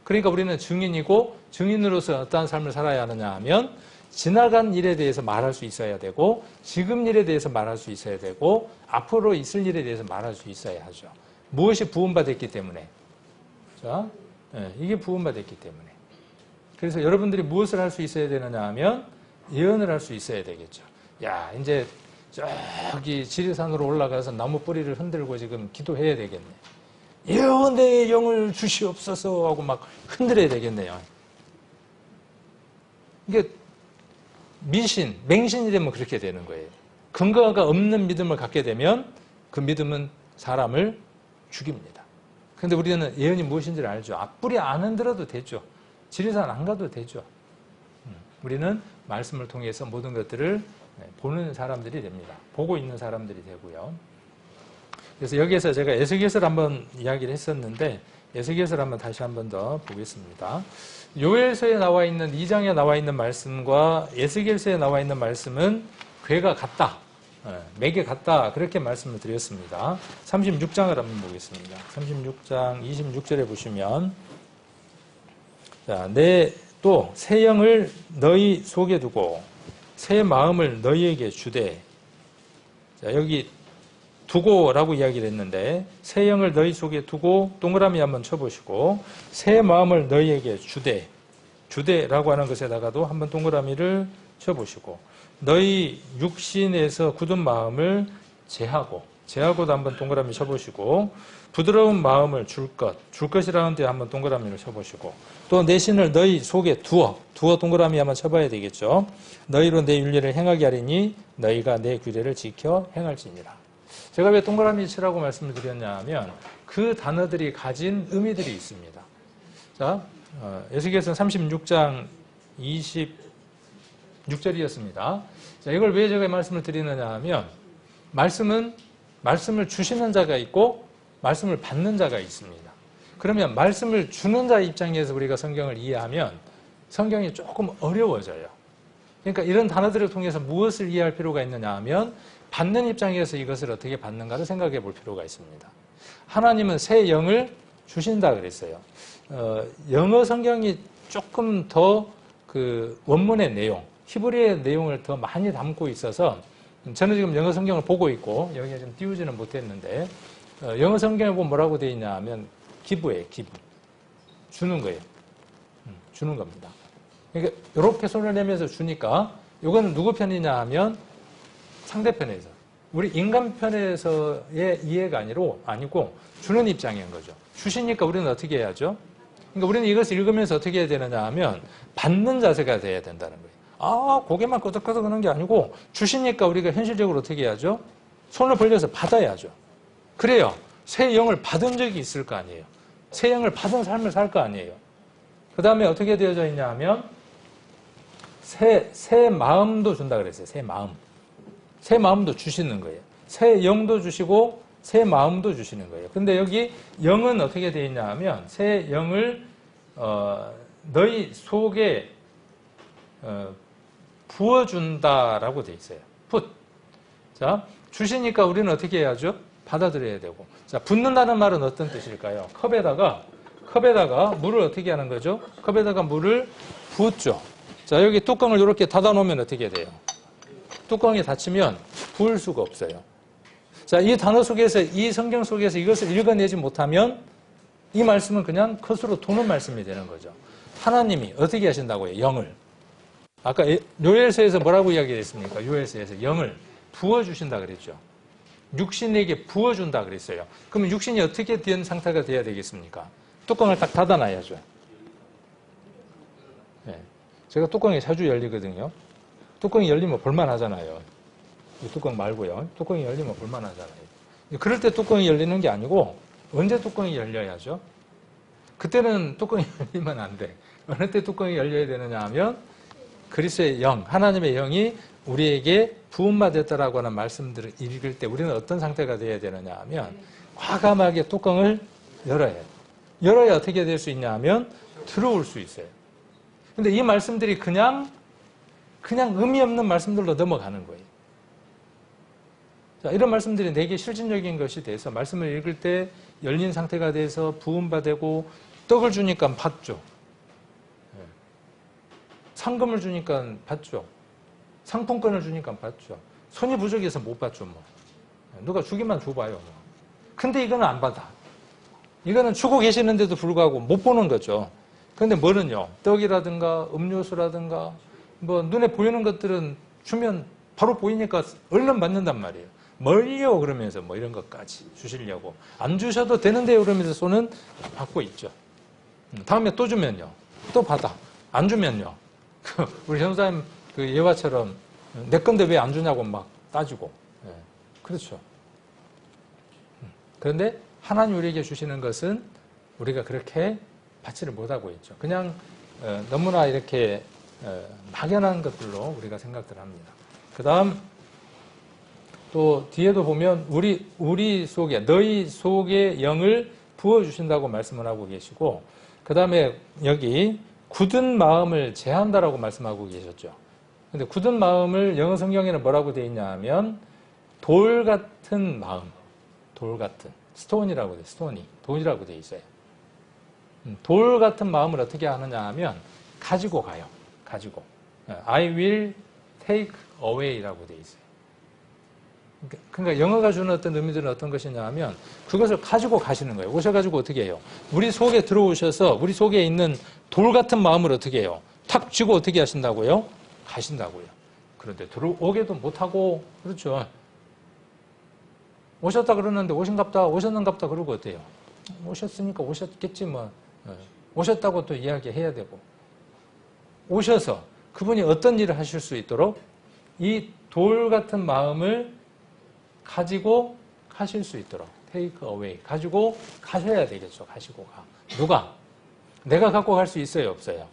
그러니까 우리는 증인이고 증인으로서 어떠한 삶을 살아야 하느냐 하면 지나간 일에 대해서 말할 수 있어야 되고 지금 일에 대해서 말할 수 있어야 되고 앞으로 있을 일에 대해서 말할 수 있어야 하죠. 무엇이 부음받았기 때문에. 자, 이게 부음받았기 때문에. 그래서 여러분들이 무엇을 할 수 있어야 되느냐 하면 예언을 할 수 있어야 되겠죠. 야, 이제 저기 지리산으로 올라가서 나무 뿌리를 흔들고 지금 기도해야 되겠네. 예언의 영을 주시옵소서 하고 막 흔들어야 되겠네요. 이게 맹신이 되면 그렇게 되는 거예요. 근거가 없는 믿음을 갖게 되면 그 믿음은 사람을 죽입니다. 그런데 우리는 예언이 무엇인지를 알죠. 뿌리 안 흔들어도 되죠. 지리산 안 가도 되죠. 우리는 말씀을 통해서 모든 것들을 보는 사람들이 됩니다. 보고 있는 사람들이 되고요. 그래서 여기에서 제가 에스겔서를 한번 이야기를 했었는데 에스겔서를 한번 다시 한번 더 보겠습니다. 요엘서에 나와 있는 2장에 나와 있는 말씀과 에스겔서에 나와 있는 말씀은 괴가 같다. 맥이 같다. 그렇게 말씀을 드렸습니다. 36장을 한번 보겠습니다. 36장 26절에 보시면 자, 또 새 영을 너희 속에 두고 새 마음을 너희에게 주되 자, 여기 두고라고 이야기를 했는데 새 영을 너희 속에 두고 동그라미 한번 쳐보시고 새 마음을 너희에게 주되라고 하는 것에다가도 한번 동그라미를 쳐보시고 너희 육신에서 굳은 마음을 제하고도 한번 동그라미 쳐보시고 부드러운 마음을 줄 것이라는 데 한번 동그라미를 쳐보시고 또 내 신을 너희 속에 두어 동그라미 한번 쳐봐야 되겠죠. 너희로 내 윤리를 행하게 하리니 너희가 내 규례를 지켜 행할지니라. 제가 왜 동그라미 치라고 말씀을 드렸냐 하면 그 단어들이 가진 의미들이 있습니다. 자, 에스겔서 36장 26절이었습니다. 자, 이걸 왜 제가 말씀을 드리느냐 하면 말씀을 주시는 자가 있고 말씀을 받는 자가 있습니다. 그러면 말씀을 주는 자 입장에서 우리가 성경을 이해하면 성경이 조금 어려워져요. 그러니까 이런 단어들을 통해서 무엇을 이해할 필요가 있느냐 하면 받는 입장에서 이것을 어떻게 받는가를 생각해 볼 필요가 있습니다. 하나님은 새 영을 주신다 그랬어요. 영어 성경이 조금 더 그 원문의 내용, 히브리의 내용을 더 많이 담고 있어서 저는 지금 영어 성경을 보고 있고 여기에 좀 띄우지는 못했는데 영어 성경에 보면 뭐라고 되어 있냐 하면 기부예요. 기부. 주는 거예요. 주는 겁니다. 그러니까 이렇게 손을 내면서 주니까 이거는 누구 편이냐 하면 상대편에서 우리 인간 편에서의 이해가 아니고 주는 입장인 거죠. 주시니까 우리는 어떻게 해야죠? 그러니까 우리는 이것을 읽으면서 어떻게 해야 되느냐 하면 받는 자세가 돼야 된다는 거예요. 고개만 끄덕끄덕 하는 게 아니고 주시니까 우리가 현실적으로 어떻게 해야죠? 손을 벌려서 받아야죠. 그래요. 새 영을 받은 적이 있을 거 아니에요. 새 영을 받은 삶을 살 거 아니에요. 그 다음에 어떻게 되어져 있냐 하면 새 마음도 준다 그랬어요. 새 마음. 새 마음도 주시는 거예요. 새 영도 주시고 새 마음도 주시는 거예요. 근데 여기 영은 어떻게 되어 있냐 하면 새 영을 너희 속에 부어준다라고 되어 있어요. put. 자, 주시니까 우리는 어떻게 해야죠? 받아들여야 되고. 자, 붓는다는 말은 어떤 뜻일까요? 컵에다가 물을 어떻게 하는 거죠? 컵에다가 물을 붓죠. 자, 여기 뚜껑을 이렇게 닫아 놓으면 어떻게 돼요? 뚜껑이 닫히면 부을 수가 없어요. 자, 이 단어 속에서, 이 성경 속에서 이것을 읽어내지 못하면 이 말씀은 그냥 컷으로 도는 말씀이 되는 거죠. 하나님이 어떻게 하신다고요? 영을. 아까 요엘서에서 뭐라고 이야기했습니까? 요엘서에서 영을 부어주신다 그랬죠. 육신에게 부어준다 그랬어요. 그러면 육신이 어떻게 된 상태가 돼야 되겠습니까? 뚜껑을 딱 닫아놔야죠. 네. 제가 뚜껑이 자주 열리거든요. 뚜껑이 열리면 볼만하잖아요. 이 뚜껑 말고요. 뚜껑이 열리면 볼만하잖아요. 그럴 때 뚜껑이 열리는 게 아니고 언제 뚜껑이 열려야죠? 그때는 뚜껑이 열리면 안 돼. 어느 때 뚜껑이 열려야 되느냐 하면 그리스도의 영, 하나님의 영이 우리에게 부음받았다라고 하는 말씀들을 읽을 때 우리는 어떤 상태가 되어야 되느냐 하면 과감하게 뚜껑을 열어야 해요. 열어야 어떻게 될 수 있냐 하면 들어올 수 있어요. 근데 이 말씀들이 그냥 의미 없는 말씀들로 넘어가는 거예요. 자, 이런 말씀들이 내게 실질적인 것이 돼서 말씀을 읽을 때 열린 상태가 돼서 부음받고 떡을 주니까 받죠. 상금을 주니까 받죠. 상품권을 주니까 받죠. 손이 부족해서 못 받죠. 뭐. 누가 주기만 줘봐요. 뭐. 근데 이거는 안 받아. 이거는 주고 계시는데도 불구하고 못 보는 거죠. 근데 뭐는요? 떡이라든가 음료수라든가 뭐 눈에 보이는 것들은 주면 바로 보이니까 얼른 받는단 말이에요. 멀려 그러면서 뭐 이런 것까지 주시려고. 안 주셔도 되는데요 그러면서 손은 받고 있죠. 다음에 또 주면요. 또 받아. 안 주면요. 우리 전사님 그 예화처럼 내 건데 왜 안 주냐고 막 따지고. 네. 그렇죠. 그런데 하나님 우리에게 주시는 것은 우리가 그렇게 받지를 못하고 있죠. 그냥 너무나 이렇게 막연한 것들로 우리가 생각들 합니다. 그 다음 또 뒤에도 보면 우리 속에 너희 속에 영을 부어주신다고 말씀을 하고 계시고 그 다음에 여기 굳은 마음을 제한다라고 말씀하고 계셨죠. 근데 굳은 마음을 영어 성경에는 뭐라고 되어 있냐 하면 돌 같은 마음, 돌 같은 스톤이라고 돼, 스톤이 돌이라고 되어 있어요. 돌 같은 마음을 어떻게 하느냐 하면 가지고 가요. 가지고. I will take away라고 되어 있어요. 그러니까 영어가 주는 어떤 의미들은 어떤 것이냐 하면 그것을 가지고 가시는 거예요. 오셔가지고 어떻게 해요? 우리 속에 들어오셔서 우리 속에 있는 돌 같은 마음을 어떻게 해요? 탁 쥐고 어떻게 하신다고요? 가신다고요. 그런데 들어오게도 못하고 그렇죠. 오셨다 그러는데 오신갑다 오셨는갑다 그러고 어때요? 오셨으니까 오셨겠지 뭐. 오셨다고 또 이야기해야 되고 오셔서 그분이 어떤 일을 하실 수 있도록 이 돌 같은 마음을 가지고 가실 수 있도록 take away 가지고 가셔야 되겠죠. 가시고 가. 누가? 내가 갖고 갈 수 있어요? 없어요?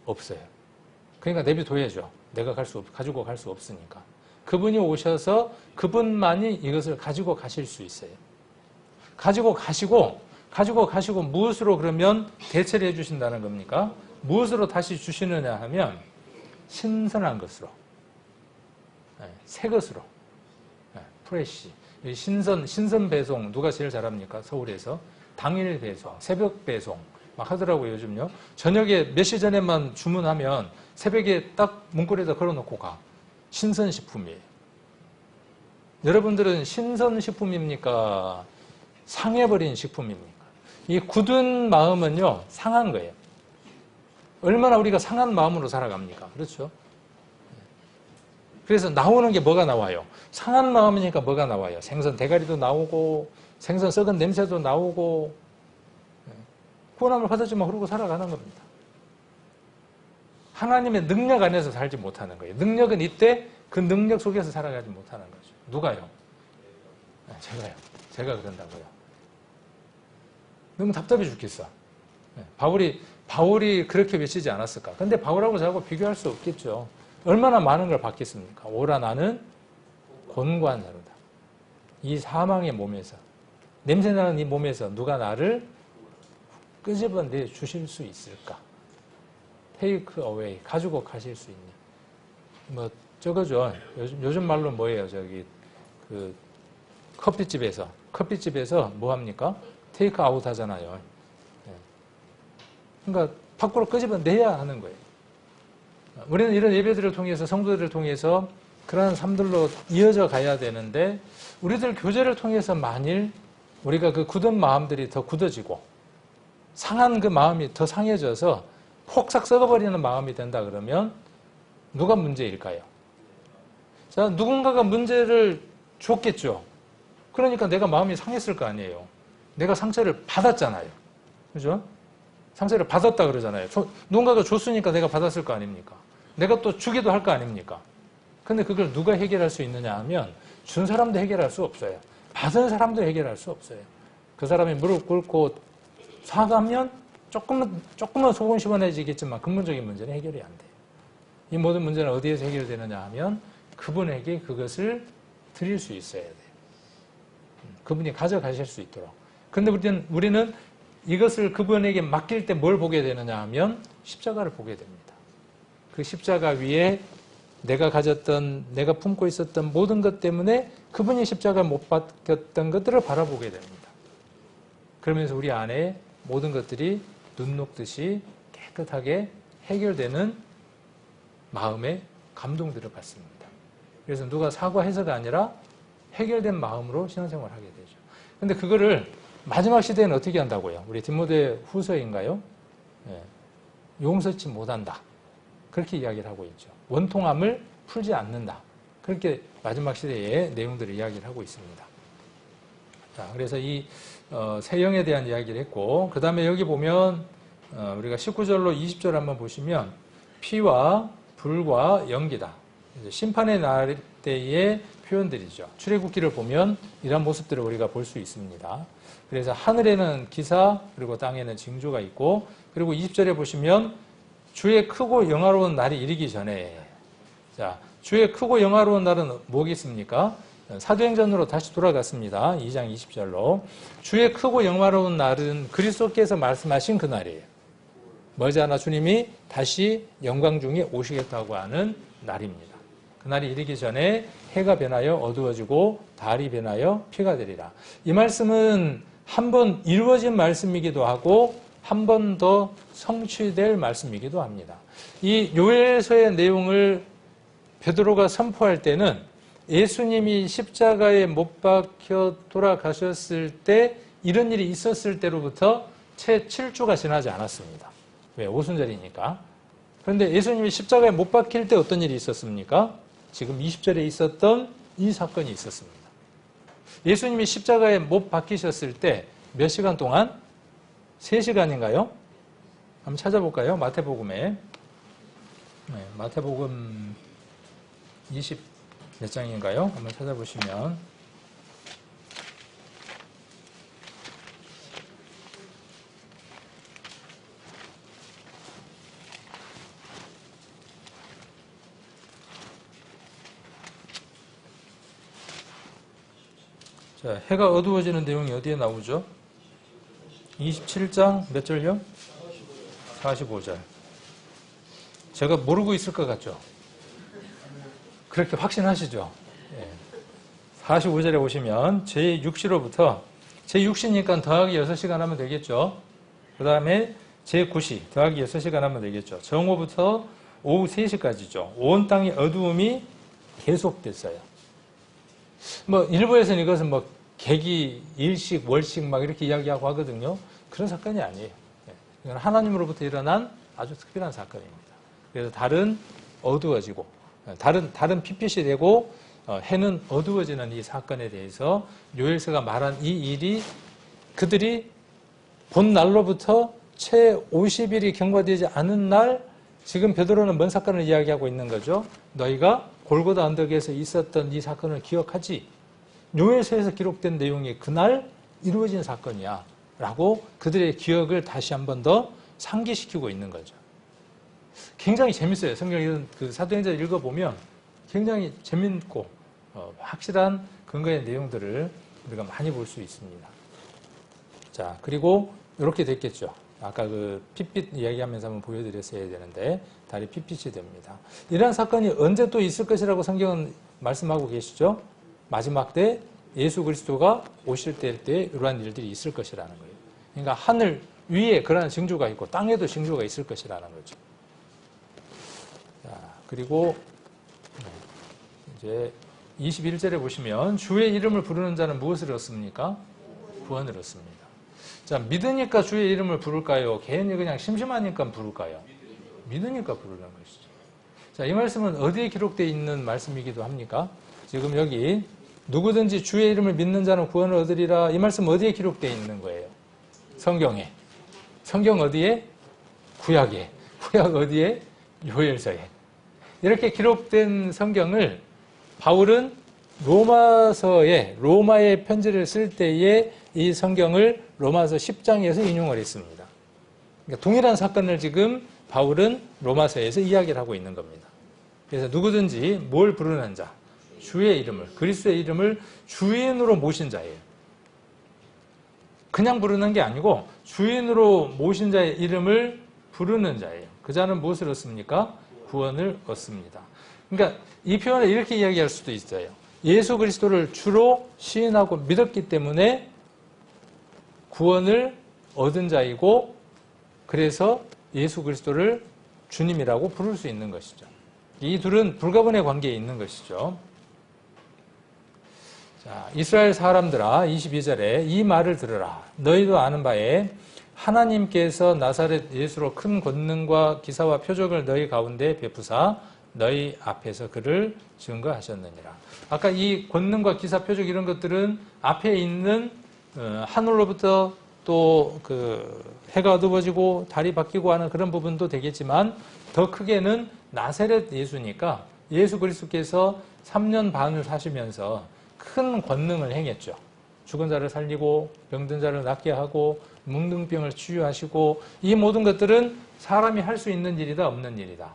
없어요. 그러니까 내비둬야죠. 내가 가지고 갈 수 없으니까. 그분이 오셔서 그분만이 이것을 가지고 가실 수 있어요. 가지고 가시고 무엇으로 그러면 대체를 해주신다는 겁니까? 무엇으로 다시 주시느냐 하면 신선한 것으로, 새 것으로, 프레시. 신선 배송 누가 제일 잘합니까? 서울에서 당일 배송, 새벽 배송 막 하더라고요 요즘요. 저녁에 몇 시 전에만 주문하면 새벽에 딱 문고리에다 걸어놓고 가. 신선식품이에요. 여러분들은 신선식품입니까? 상해버린 식품입니까? 이 굳은 마음은요 상한 거예요. 얼마나 우리가 상한 마음으로 살아갑니까? 그렇죠? 그래서 나오는 게 뭐가 나와요? 상한 마음이니까 뭐가 나와요? 생선 대가리도 나오고 생선 썩은 냄새도 나오고 구원함을 받았지만 그러고 살아가는 겁니다. 하나님의 능력 안에서 살지 못하는 거예요. 능력은 이때 그 능력 속에서 살아가지 못하는 거죠. 누가요? 제가요. 제가 그런다고요. 너무 답답해 죽겠어. 바울이 그렇게 외치지 않았을까? 근데 바울하고 저하고 비교할 수 없겠죠. 얼마나 많은 걸 받겠습니까? 오라 나는 곤고한 자로다. 이 사망의 몸에서, 냄새나는 이 몸에서 누가 나를 끄집어내 주실 수 있을까? Take away, 가지고 가실 수 있냐? 뭐 저거죠. 요즘 말로 뭐예요? 그 커피집에서 뭐 합니까? 테이크 아웃 하잖아요. 그러니까 밖으로 끄집어내야 하는 거예요. 우리는 이런 예배들을 통해서, 성도들을 통해서 그러한 삶들로 이어져 가야 되는데, 우리들 교제를 통해서 만일 우리가 그 굳은 마음들이 더 굳어지고 상한 그 마음이 더 상해져서 폭삭 썩어버리는 마음이 된다 그러면 누가 문제일까요? 자, 누군가가 문제를 줬겠죠. 그러니까 내가 마음이 상했을 거 아니에요. 내가 상처를 받았잖아요. 그죠? 상처를 받았다 그러잖아요. 누군가가 줬으니까 내가 받았을 거 아닙니까? 내가 또 주기도 할 거 아닙니까? 근데 그걸 누가 해결할 수 있느냐 하면 준 사람도 해결할 수 없어요. 받은 사람도 해결할 수 없어요. 그 사람이 무릎 꿇고 사과하면 조금은 속은 시원해지겠지만 근본적인 문제는 해결이 안 돼요. 이 모든 문제는 어디에서 해결되느냐 하면 그분에게 그것을 드릴 수 있어야 돼요. 그분이 가져가실 수 있도록. 그런데 우리는 이것을 그분에게 맡길 때 뭘 보게 되느냐 하면 십자가를 보게 됩니다. 그 십자가 위에 내가 품고 있었던 모든 것 때문에 그분이 십자가 못 박혔던 것들을 바라보게 됩니다. 그러면서 우리 안에 모든 것들이 눈 녹듯이 깨끗하게 해결되는 마음의 감동들을 받습니다. 그래서 누가 사과해서가 아니라 해결된 마음으로 신앙생활을 하게 되죠. 근데 그거를 마지막 시대에는 어떻게 한다고요? 우리 디모데 후서인가요? 용서치 못한다. 그렇게 이야기를 하고 있죠. 원통함을 풀지 않는다. 그렇게 마지막 시대의 내용들을 이야기를 하고 있습니다. 자, 그래서 이 새 영에 대한 이야기를 했고, 그 다음에 여기 보면 우리가 19절로 20절 한번 보시면 피와 불과 연기다. 심판의 날 때의 표현들이죠. 출애굽기를 보면 이런 모습들을 우리가 볼 수 있습니다. 그래서 하늘에는 기사, 그리고 땅에는 징조가 있고, 그리고 20절에 보시면 주의 크고 영화로운 날이 이르기 전에, 자, 주의 크고 영화로운 날은 뭐겠습니까? 사도행전으로 다시 돌아갔습니다. 2장 20절로. 주의 크고 영화로운 날은 그리스도께서 말씀하신 그 날이에요. 머지않아 주님이 다시 영광 중에 오시겠다고 하는 날입니다. 그날이 이르기 전에 해가 변하여 어두워지고 달이 변하여 피가 되리라. 이 말씀은 한 번 이루어진 말씀이기도 하고 한 번 더 성취될 말씀이기도 합니다. 이 요엘서의 내용을 베드로가 선포할 때는 예수님이 십자가에 못 박혀 돌아가셨을 때 이런 일이 있었을 때로부터 채 7주가 지나지 않았습니다. 왜? 오순절이니까. 그런데 예수님이 십자가에 못 박힐 때 어떤 일이 있었습니까? 지금 20절에 있었던 이 사건이 있었습니다. 예수님이 십자가에 못 박히셨을 때 몇 시간 동안? 3시간인가요? 한번 찾아볼까요? 마태복음에. 마태복음 20 몇 장인가요? 한번 찾아보시면. 자, 해가 어두워지는 내용이 어디에 나오죠? 27장 몇 절요? 45절. 제가 모르고 있을 것 같죠? 그렇게 확신하시죠? 45절에 보시면 제6시로부터 제6시니까 더하기 6시간 하면 되겠죠? 그 다음에 제9시 더하기 6시간 하면 되겠죠? 정오부터 오후 3시까지죠. 온 땅의 어두움이 계속됐어요. 뭐 일부에서는 이것은 뭐 계기, 일식, 월식 막 이렇게 이야기하고 하거든요. 그런 사건이 아니에요. 이건 하나님으로부터 일어난 아주 특별한 사건입니다. 그래서 달은 어두워지고 달은 핏빛이 되고 해는 어두워지는 이 사건에 대해서 요엘서가 말한 이 일이 그들이 본 날로부터 채 50일이 경과되지 않은 날, 지금 베드로는 뭔 사건을 이야기하고 있는 거죠? 너희가 골고다 언덕에서 있었던 이 사건을 기억하지? 요엘서에서 기록된 내용이 그날 이루어진 사건이야. 라고 그들의 기억을 다시 한 번 더 상기시키고 있는 거죠. 굉장히 재밌어요. 성경 그 사도행전 읽어보면 굉장히 재밌고 확실한 근거의 내용들을 우리가 많이 볼 수 있습니다. 자, 그리고 이렇게 됐겠죠. 아까 그 핏빛 이야기하면서 한번 보여드렸어야 되는데 달이 핏빛이 됩니다. 이러한 사건이 언제 또 있을 것이라고 성경은 말씀하고 계시죠. 마지막 때 예수 그리스도가 오실 때 이러한 일들이 있을 것이라는 거예요. 그러니까 하늘 위에 그러한 징조가 있고 땅에도 징조가 있을 것이라는 거죠. 자, 그리고 이제 21절에 보시면 주의 이름을 부르는 자는 무엇을 얻습니까? 구원을 얻습니다. 자, 믿으니까 주의 이름을 부를까요? 개인이 그냥 심심하니까 부를까요? 믿으니까 부르는 것이죠. 자, 이 말씀은 어디에 기록되어 있는 말씀이기도 합니까? 지금 여기 누구든지 주의 이름을 믿는 자는 구원을 얻으리라. 이 말씀 어디에 기록되어 있는 거예요? 성경에. 성경 어디에? 구약에. 구약 어디에? 요엘서에. 이렇게 기록된 성경을 바울은 로마의 편지를 쓸 때에 이 성경을 로마서 10장에서 인용을 했습니다. 그러니까 동일한 사건을 지금 바울은 로마서에서 이야기를 하고 있는 겁니다. 그래서 누구든지 뭘 부르는 자, 주의 이름을, 그리스도의 이름을 주인으로 모신 자예요. 그냥 부르는 게 아니고 주인으로 모신 자의 이름을 부르는 자예요. 그 자는 무엇을 얻습니까? 구원을 얻습니다. 그러니까 이 표현을 이렇게 이야기할 수도 있어요. 예수 그리스도를 주로 시인하고 믿었기 때문에 구원을 얻은 자이고 그래서 예수 그리스도를 주님이라고 부를 수 있는 것이죠. 이 둘은 불가분의 관계에 있는 것이죠. 자, 이스라엘 사람들아 22절에 이 말을 들으라. 너희도 아는 바에 하나님께서 나사렛 예수로 큰 권능과 기사와 표적을 너희 가운데 베푸사 너희 앞에서 그를 증거하셨느니라. 아까 이 권능과 기사 표적 이런 것들은 앞에 있는 하늘로부터 또 그 해가 어두워지고 달이 바뀌고 하는 그런 부분도 되겠지만 더 크게는 나사렛 예수니까 예수 그리스도께서 3년 반을 사시면서 큰 권능을 행했죠. 죽은 자를 살리고 병든 자를 낫게 하고 뭉둥병을 치유하시고 이 모든 것들은 사람이 할 수 있는 일이다 없는 일이다.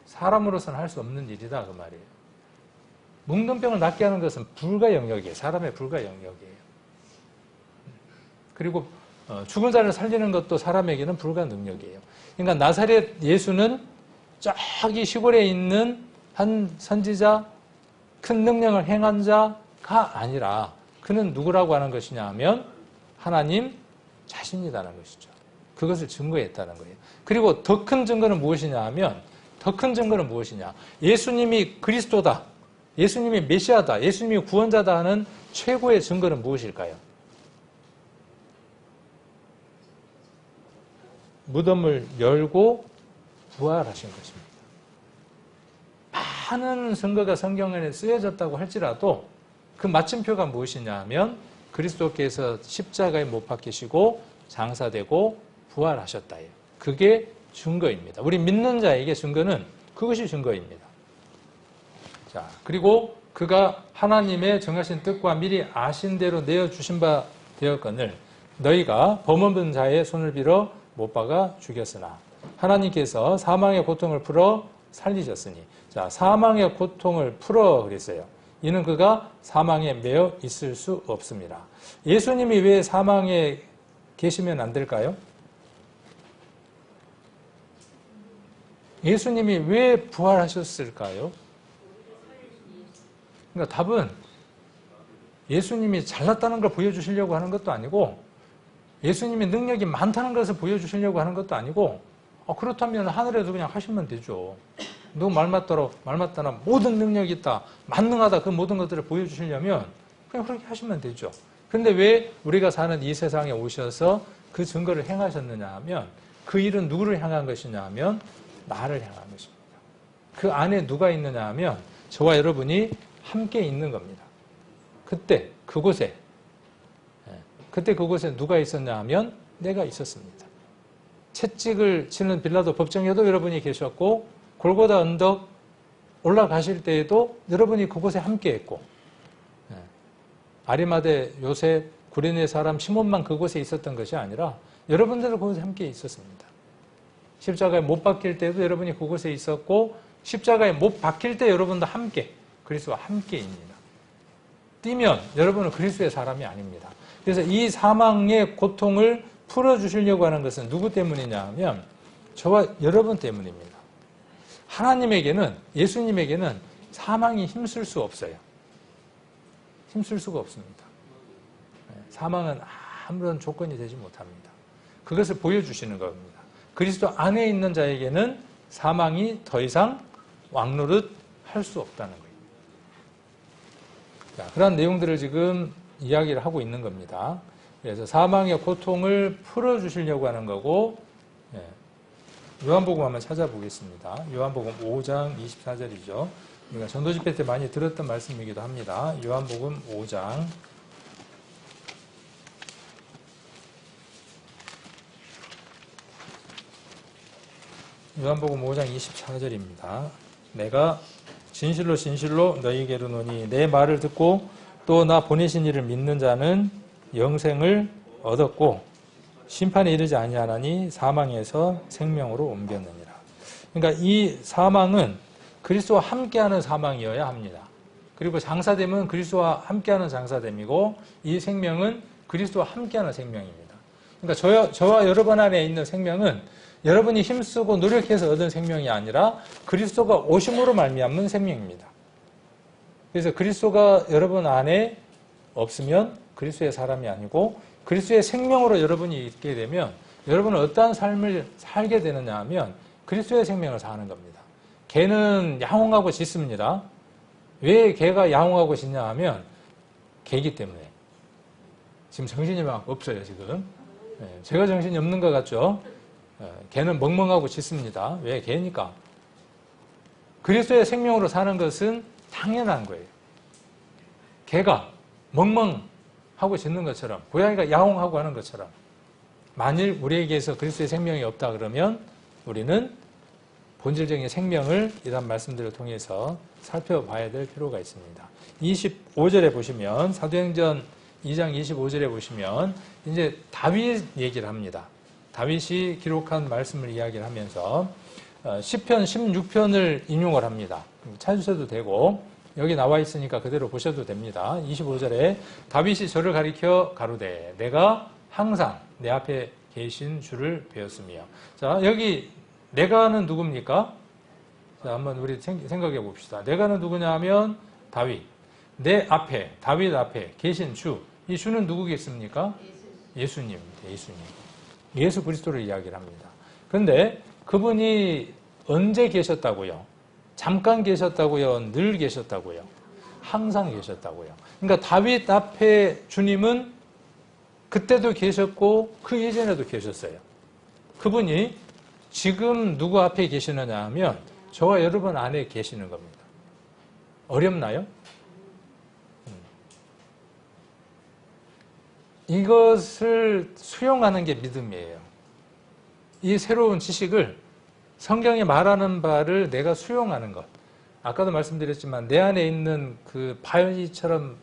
사람으로서는 할 수 없는 일이다 그 말이에요. 뭉둥병을 낫게 하는 것은 불가 영역이에요. 사람의 불가 영역이에요. 그리고 죽은 자를 살리는 것도 사람에게는 불가 능력이에요. 그러니까 나사렛 예수는 저기 시골에 있는 한 선지자, 큰 능력을 행한 자가 아니라 그는 누구라고 하는 것이냐 하면 하나님 자신이라는 것이죠. 그것을 증거했다는 거예요. 그리고 더 큰 증거는 무엇이냐 하면 더 큰 증거는 무엇이냐? 예수님이 그리스도다. 예수님이 메시아다. 예수님이 구원자다 하는 최고의 증거는 무엇일까요? 무덤을 열고 부활하신 것입니다. 많은 증거가 성경에 쓰여졌다고 할지라도 그 마침표가 무엇이냐 하면 그리스도께서 십자가에 못 박히시고 장사되고 부활하셨다예요. 그게 증거입니다. 우리 믿는 자에게 증거는 그것이 증거입니다. 자, 그리고 그가 하나님의 정하신 뜻과 미리 아신 대로 내어주신 바 되었거늘 너희가 범없는 자의 손을 빌어 못 박아 죽였으나 하나님께서 사망의 고통을 풀어 살리셨으니 자, 사망의 고통을 풀어 그랬어요. 이는 그가 사망에 매여 있을 수 없습니다. 예수님이 왜 사망에 계시면 안 될까요? 예수님이 왜 부활하셨을까요? 그러니까 답은 예수님이 잘났다는 걸 보여주시려고 하는 것도 아니고 예수님이 능력이 많다는 것을 보여주시려고 하는 것도 아니고 그렇다면 하늘에서 그냥 하시면 되죠. 너 말 맞다나 모든 능력이 있다, 만능하다 그 모든 것들을 보여주시려면 그냥 그렇게 하시면 되죠. 그런데 왜 우리가 사는 이 세상에 오셔서 그 증거를 행하셨느냐 하면 그 일은 누구를 향한 것이냐 하면 나를 향한 것입니다. 그 안에 누가 있느냐 하면 저와 여러분이 함께 있는 겁니다. 그때 그곳에 누가 있었냐 하면 내가 있었습니다. 채찍을 치는 빌라도 법정에도 여러분이 계셨고 골고다 언덕 올라가실 때에도 여러분이 그곳에 함께 했고 아리마대 요셉 구레네 사람 시몬만 그곳에 있었던 것이 아니라 여러분들도 그곳에 함께 있었습니다. 십자가에 못 박힐 때도 여러분이 그곳에 있었고 십자가에 못 박힐 때 여러분도 함께 그리스도와 함께입니다. 뛰면 여러분은 그리스도의 사람이 아닙니다. 그래서 이 사망의 고통을 풀어주시려고 하는 것은 누구 때문이냐 하면 저와 여러분 때문입니다. 하나님에게는, 예수님에게는 사망이 힘쓸 수 없어요. 힘쓸 수가 없습니다. 사망은 아무런 조건이 되지 못합니다. 그것을 보여주시는 겁니다. 그리스도 안에 있는 자에게는 사망이 더 이상 왕노릇 할 수 없다는 거예요. 자, 그런 내용들을 지금 이야기를 하고 있는 겁니다. 그래서 사망의 고통을 풀어주시려고 하는 거고, 요한복음 한번 찾아보겠습니다. 요한복음 5장 24절이죠. 우리가 전도집회 때 많이 들었던 말씀이기도 합니다. 요한복음 5장. 요한복음 5장 24절입니다. 내가 진실로 진실로 너희에게 이르노니 내 말을 듣고 또 나 보내신 이를 믿는 자는 영생을 얻었고 심판에 이르지 아니하나니 사망에서 생명으로 옮겼느니라. 그러니까 이 사망은 그리스도와 함께하는 사망이어야 합니다. 그리고 장사됨은 그리스도와 함께하는 장사됨이고 이 생명은 그리스도와 함께하는 생명입니다. 그러니까 저와 여러분 안에 있는 생명은 여러분이 힘쓰고 노력해서 얻은 생명이 아니라 그리스도가 오심으로 말미암는 생명입니다. 그래서 그리스도가 여러분 안에 없으면 그리스도의 사람이 아니고 그리스도의 생명으로 여러분이 있게 되면 여러분은 어떠한 삶을 살게 되느냐 하면 그리스도의 생명을 사는 겁니다. 개는 야옹하고 짖습니다. 왜 개가 야옹하고 짖냐 하면 개이기 때문에. 지금 정신이 막 없어요, 지금. 제가 정신이 없는 것 같죠? 개는 멍멍하고 짖습니다. 왜? 개니까. 그리스도의 생명으로 사는 것은 당연한 거예요. 개가 멍멍하고 짖는 것처럼, 고양이가 야옹하고 하는 것처럼, 만일 우리에게서 그리스도의 생명이 없다 그러면 우리는 본질적인 생명을 이런 말씀들을 통해서 살펴봐야 될 필요가 있습니다. 25절에 보시면, 사도행전 2장 25절에 보시면 이제 다윗 얘기를 합니다. 다윗이 기록한 말씀을 이야기를 하면서 시편 16편을 인용을 합니다. 찾으셔도 되고 여기 나와 있으니까 그대로 보셔도 됩니다. 25절에 다윗이 저를 가리켜 가로되 내가 항상 내 앞에 계신 주를 배웠으며. 자, 여기 내가는 누굽니까? 자, 한번 우리 생각해 봅시다. 내가는 누구냐 하면 다윗. 내 앞에, 다윗 앞에 계신 주. 이 주는 누구겠습니까? 예수님입니다. 예수님. 예수 그리스도를 이야기를 합니다. 그런데 그분이 언제 계셨다고요? 잠깐 계셨다고요? 늘 계셨다고요? 항상 계셨다고요. 그러니까 다윗 앞에 주님은 그때도 계셨고 그 예전에도 계셨어요. 그분이 지금 누구 앞에 계시느냐 하면 저와 여러분 안에 계시는 겁니다. 어렵나요? 이것을 수용하는 게 믿음이에요. 이 새로운 지식을 성경이 말하는 바를 내가 수용하는 것. 아까도 말씀드렸지만 내 안에 있는 그 바위처럼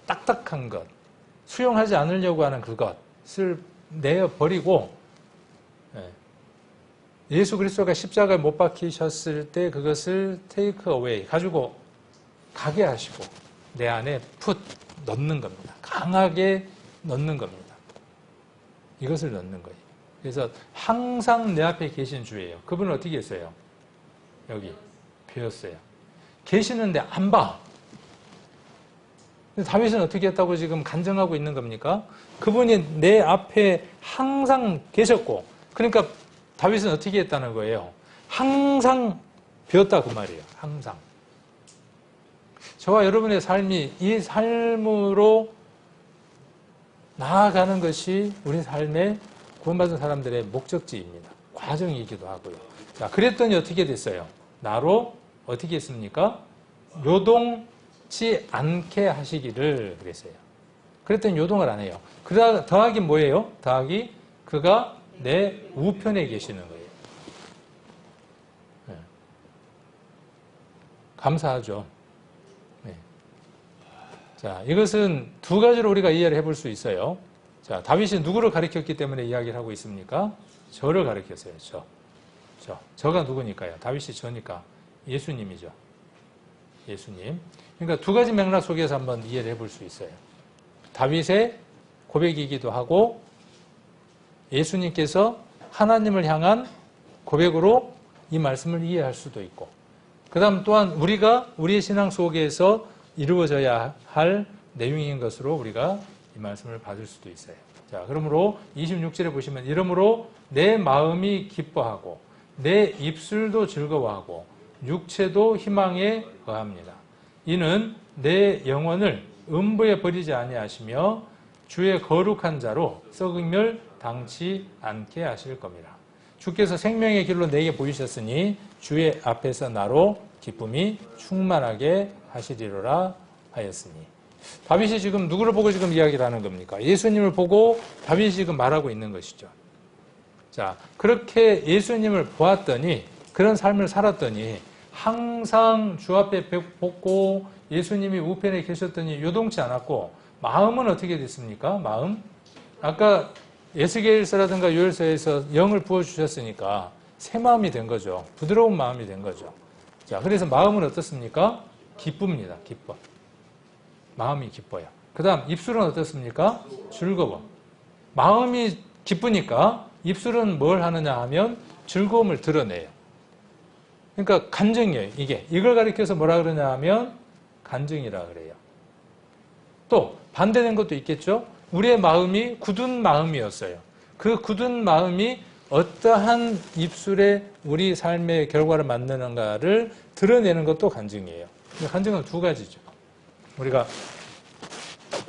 딱딱한 것, 수용하지 않으려고 하는 그것을 내어버리고 예수 그리스도가 십자가에 못 박히셨을 때 그것을 테이크 어웨이, 가지고 가게 하시고 내 안에 풋 넣는 겁니다. 강하게 넣는 겁니다. 이것을 넣는 거예요. 그래서 항상 내 앞에 계신 주예요. 그분은 어떻게 했어요? 여기 배웠어요. 계시는데 안 봐. 다윗은 어떻게 했다고 지금 간증하고 있는 겁니까? 그분이 내 앞에 항상 계셨고, 그러니까 다윗은 어떻게 했다는 거예요? 항상 배웠다 그 말이에요. 항상. 저와 여러분의 삶이 이 삶으로 나아가는 것이 우리 삶의 구원받은 사람들의 목적지입니다. 과정이기도 하고요. 자, 그랬더니 어떻게 됐어요? 나로 어떻게 했습니까? 요동치 않게 하시기를 그랬어요. 그랬더니 요동을 안 해요. 더하기 뭐예요? 더하기 그가 내 우편에 계시는 거예요. 네. 감사하죠. 네. 자, 이것은 두 가지로 우리가 이해를 해볼 수 있어요. 자, 다윗이 누구를 가리켰기 때문에 이야기를 하고 있습니까? 저를 가리켰어요. 저가 누구니까요? 다윗이 저니까 예수님이죠. 예수님. 그러니까 두 가지 맥락 속에서 한번 이해를 해볼 수 있어요. 다윗의 고백이기도 하고 예수님께서 하나님을 향한 고백으로 이 말씀을 이해할 수도 있고, 그 다음 또한 우리가 우리의 신앙 속에서 이루어져야 할 내용인 것으로 우리가 이 말씀을 받을 수도 있어요. 자, 그러므로 26절에 보시면 이러므로 내 마음이 기뻐하고 내 입술도 즐거워하고 육체도 희망에 거합니다. 이는 내 영혼을 음부에 버리지 아니하시며 주의 거룩한 자로 썩음을 당치 않게 하실 겁니다. 주께서 생명의 길로 내게 보이셨으니 주의 앞에서 나로 기쁨이 충만하게 하시리로라 하였으니. 다윗이 지금 누구를 보고 지금 이야기를 하는 겁니까? 예수님을 보고 다윗이 지금 말하고 있는 것이죠. 자, 그렇게 예수님을 보았더니, 그런 삶을 살았더니 항상 주 앞에 뵙고 예수님이 우편에 계셨더니 요동치 않았고, 마음은 어떻게 됐습니까? 마음? 아까 에스겔서라든가 요엘서에서 영을 부어주셨으니까 새 마음이 된 거죠. 부드러운 마음이 된 거죠. 자, 그래서 마음은 어떻습니까? 기쁩니다. 기뻐. 마음이 기뻐요. 그 다음 입술은 어떻습니까? 즐거워. 마음이 기쁘니까 입술은 뭘 하느냐 하면 즐거움을 드러내요. 그러니까 간증이에요. 이걸 가리켜서 뭐라 그러냐 하면 간증이라 그래요. 또 반대된 것도 있겠죠. 우리의 마음이 굳은 마음이었어요. 그 굳은 마음이 어떠한 입술에 우리 삶의 결과를 만드는가를 드러내는 것도 간증이에요. 간증은 두 가지죠. 우리가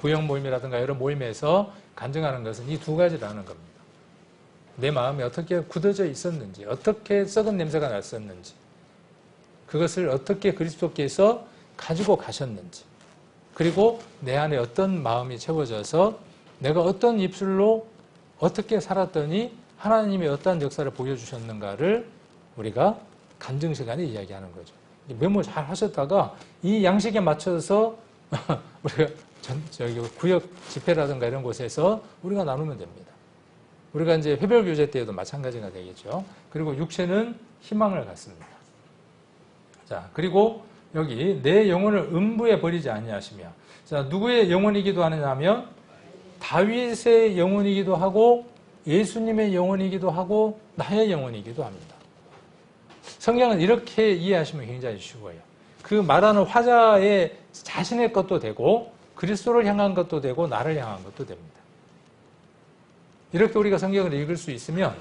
구역 모임이라든가 여러 모임에서 간증하는 것은 이 두 가지라는 겁니다. 내 마음이 어떻게 굳어져 있었는지, 어떻게 썩은 냄새가 났었는지, 그것을 어떻게 그리스도께서 가지고 가셨는지, 그리고 내 안에 어떤 마음이 채워져서 내가 어떤 입술로 어떻게 살았더니 하나님이 어떠한 역사를 보여주셨는가를 우리가 간증 시간에 이야기하는 거죠. 메모 잘 하셨다가 이 양식에 맞춰서 우리가 저기 구역 집회라든가 이런 곳에서 우리가 나누면 됩니다. 우리가 이제 회별 교제 때에도 마찬가지가 되겠죠. 그리고 육체는 희망을 갖습니다. 자, 그리고 여기 내 영혼을 음부에 버리지 아니하시며, 자, 누구의 영혼이기도 하느냐 하면 다윗의 영혼이기도 하고 예수님의 영혼이기도 하고 나의 영혼이기도 합니다. 성경은 이렇게 이해하시면 굉장히 쉬워요. 그 말하는 화자의 자신의 것도 되고 그리스도를 향한 것도 되고 나를 향한 것도 됩니다. 이렇게 우리가 성경을 읽을 수 있으면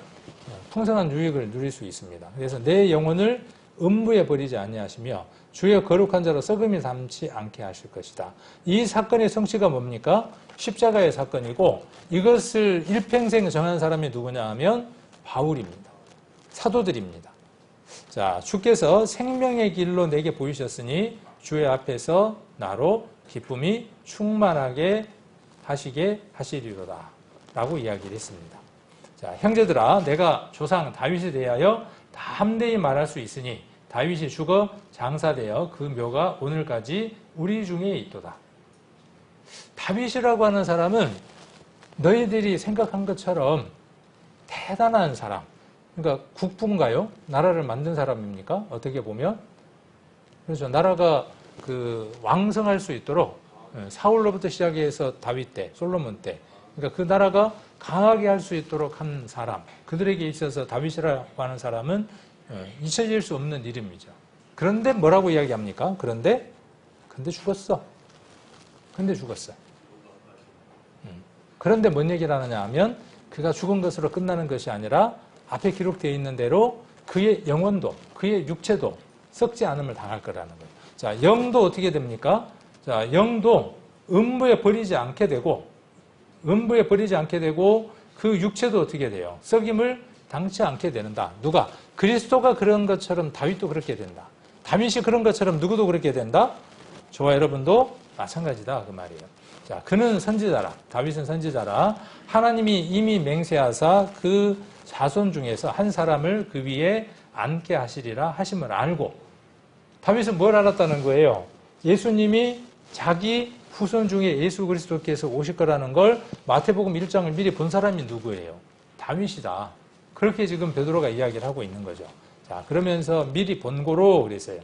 풍성한 유익을 누릴 수 있습니다. 그래서 내 영혼을 음부에 버리지 아니하시며 주의 거룩한 자로 썩음이 담지 않게 하실 것이다. 이 사건의 성취가 뭡니까? 십자가의 사건이고, 이것을 일평생 정한 사람이 누구냐 하면 바울입니다. 사도들입니다. 자, 주께서 생명의 길로 내게 보이셨으니 주의 앞에서 나로 기쁨이 충만하게 하시게 하시리로다 라고 이야기를 했습니다. 자, 형제들아, 내가 조상 다윗에 대하여 담대히 말할 수 있으니 다윗이 죽어 장사되어 그 묘가 오늘까지 우리 중에 있도다. 다윗이라고 하는 사람은 너희들이 생각한 것처럼 대단한 사람, 그러니까 국부인가요? 나라를 만든 사람입니까? 어떻게 보면. 그렇죠. 나라가 왕성할 수 있도록 사울로부터 시작해서 다윗 때, 솔로몬 때, 그러니까 그 나라가 강하게 할 수 있도록 한 사람, 그들에게 있어서 다윗이라고 하는 사람은 잊혀질 수 없는 이름이죠. 그런데 뭐라고 이야기합니까? 근데 죽었어. 그런데 뭔 얘기를 하느냐 하면 그가 죽은 것으로 끝나는 것이 아니라 앞에 기록되어 있는 대로 그의 영혼도, 그의 육체도 썩지 않음을 당할 거라는 거예요. 자, 영도 어떻게 됩니까? 자, 영도 음부에 버리지 않게 되고 그 육체도 어떻게 돼요? 썩임을 당치 않게 되는다. 누가? 그리스도가 그런 것처럼 다윗도 그렇게 된다. 다윗이 그런 것처럼 누구도 그렇게 된다? 저와 여러분도 마찬가지다. 그 말이에요. 자, 그는 선지자라. 다윗은 선지자라. 하나님이 이미 맹세하사 그 자손 중에서 한 사람을 그 위에 앉게 하시리라 하심을 알고, 다윗은 뭘 알았다는 거예요? 예수님이 자기 후손 중에 예수 그리스도께서 오실 거라는 걸 마태복음 1장을 미리 본 사람이 누구예요? 다윗이다. 그렇게 지금 베드로가 이야기를 하고 있는 거죠. 자, 그러면서 미리 본 거로 그랬어요.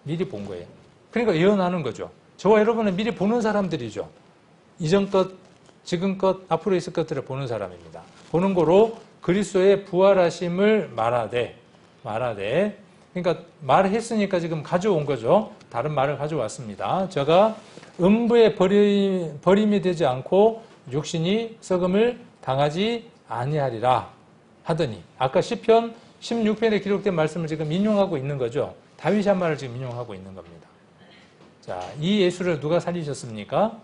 미리 본 거예요. 그러니까 예언하는 거죠. 저와 여러분은 미리 보는 사람들이죠. 이전 것, 지금 것, 앞으로 있을 것들을 보는 사람입니다. 보는 거로 그리스도의 부활하심을 말하되, 그러니까 말했으니까 지금 가져온 거죠. 다른 말을 가져왔습니다. 제가 음부에 버림이 되지 않고 육신이 썩음을 당하지 아니하리라 하더니, 아까 시편 16편에 기록된 말씀을 지금 인용하고 있는 거죠. 다윗이 한 말을 지금 인용하고 있는 겁니다. 자, 이 예수를 누가 살리셨습니까?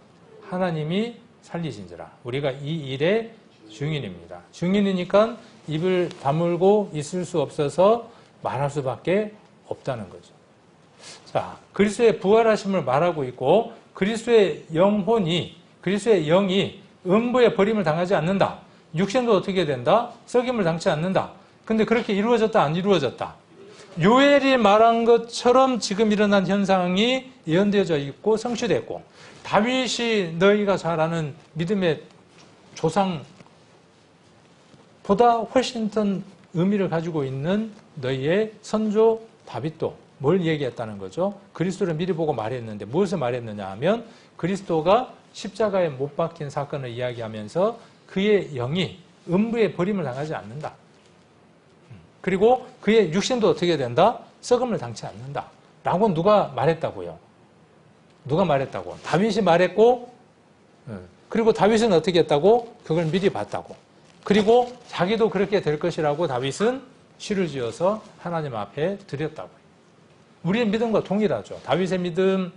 하나님이 살리신지라. 우리가 이 일의 증인입니다. 증인이니까 입을 다물고 있을 수 없어서 말할 수밖에 없다는 거죠. 자, 그리스도의 부활하심을 말하고 있고 그리스도의 영혼이, 그리스도의 영이 음부의 버림을 당하지 않는다. 육신도 어떻게 된다? 썩임을 당치 않는다. 근데 그렇게 이루어졌다, 안 이루어졌다? 요엘이 말한 것처럼 지금 일어난 현상이 예언되어져 있고 성취됐고, 다윗이 너희가 잘 아는 믿음의 조상보다 훨씬 더 의미를 가지고 있는 너희의 선조 다윗도 뭘 얘기했다는 거죠? 그리스도를 미리 보고 말했는데 무엇을 말했느냐 하면 그리스도가 십자가에 못 박힌 사건을 이야기하면서 그의 영이 음부의 버림을 당하지 않는다. 그리고 그의 육신도 어떻게 된다? 썩음을 당치 않는다. 라고 누가 말했다고요? 누가 말했다고? 다윗이 말했고, 그리고 다윗은 어떻게 했다고? 그걸 미리 봤다고. 그리고 자기도 그렇게 될 것이라고 다윗은 시를 지어서 하나님 앞에 드렸다고. 우리의 믿음과 동일하죠. 다윗의 믿음,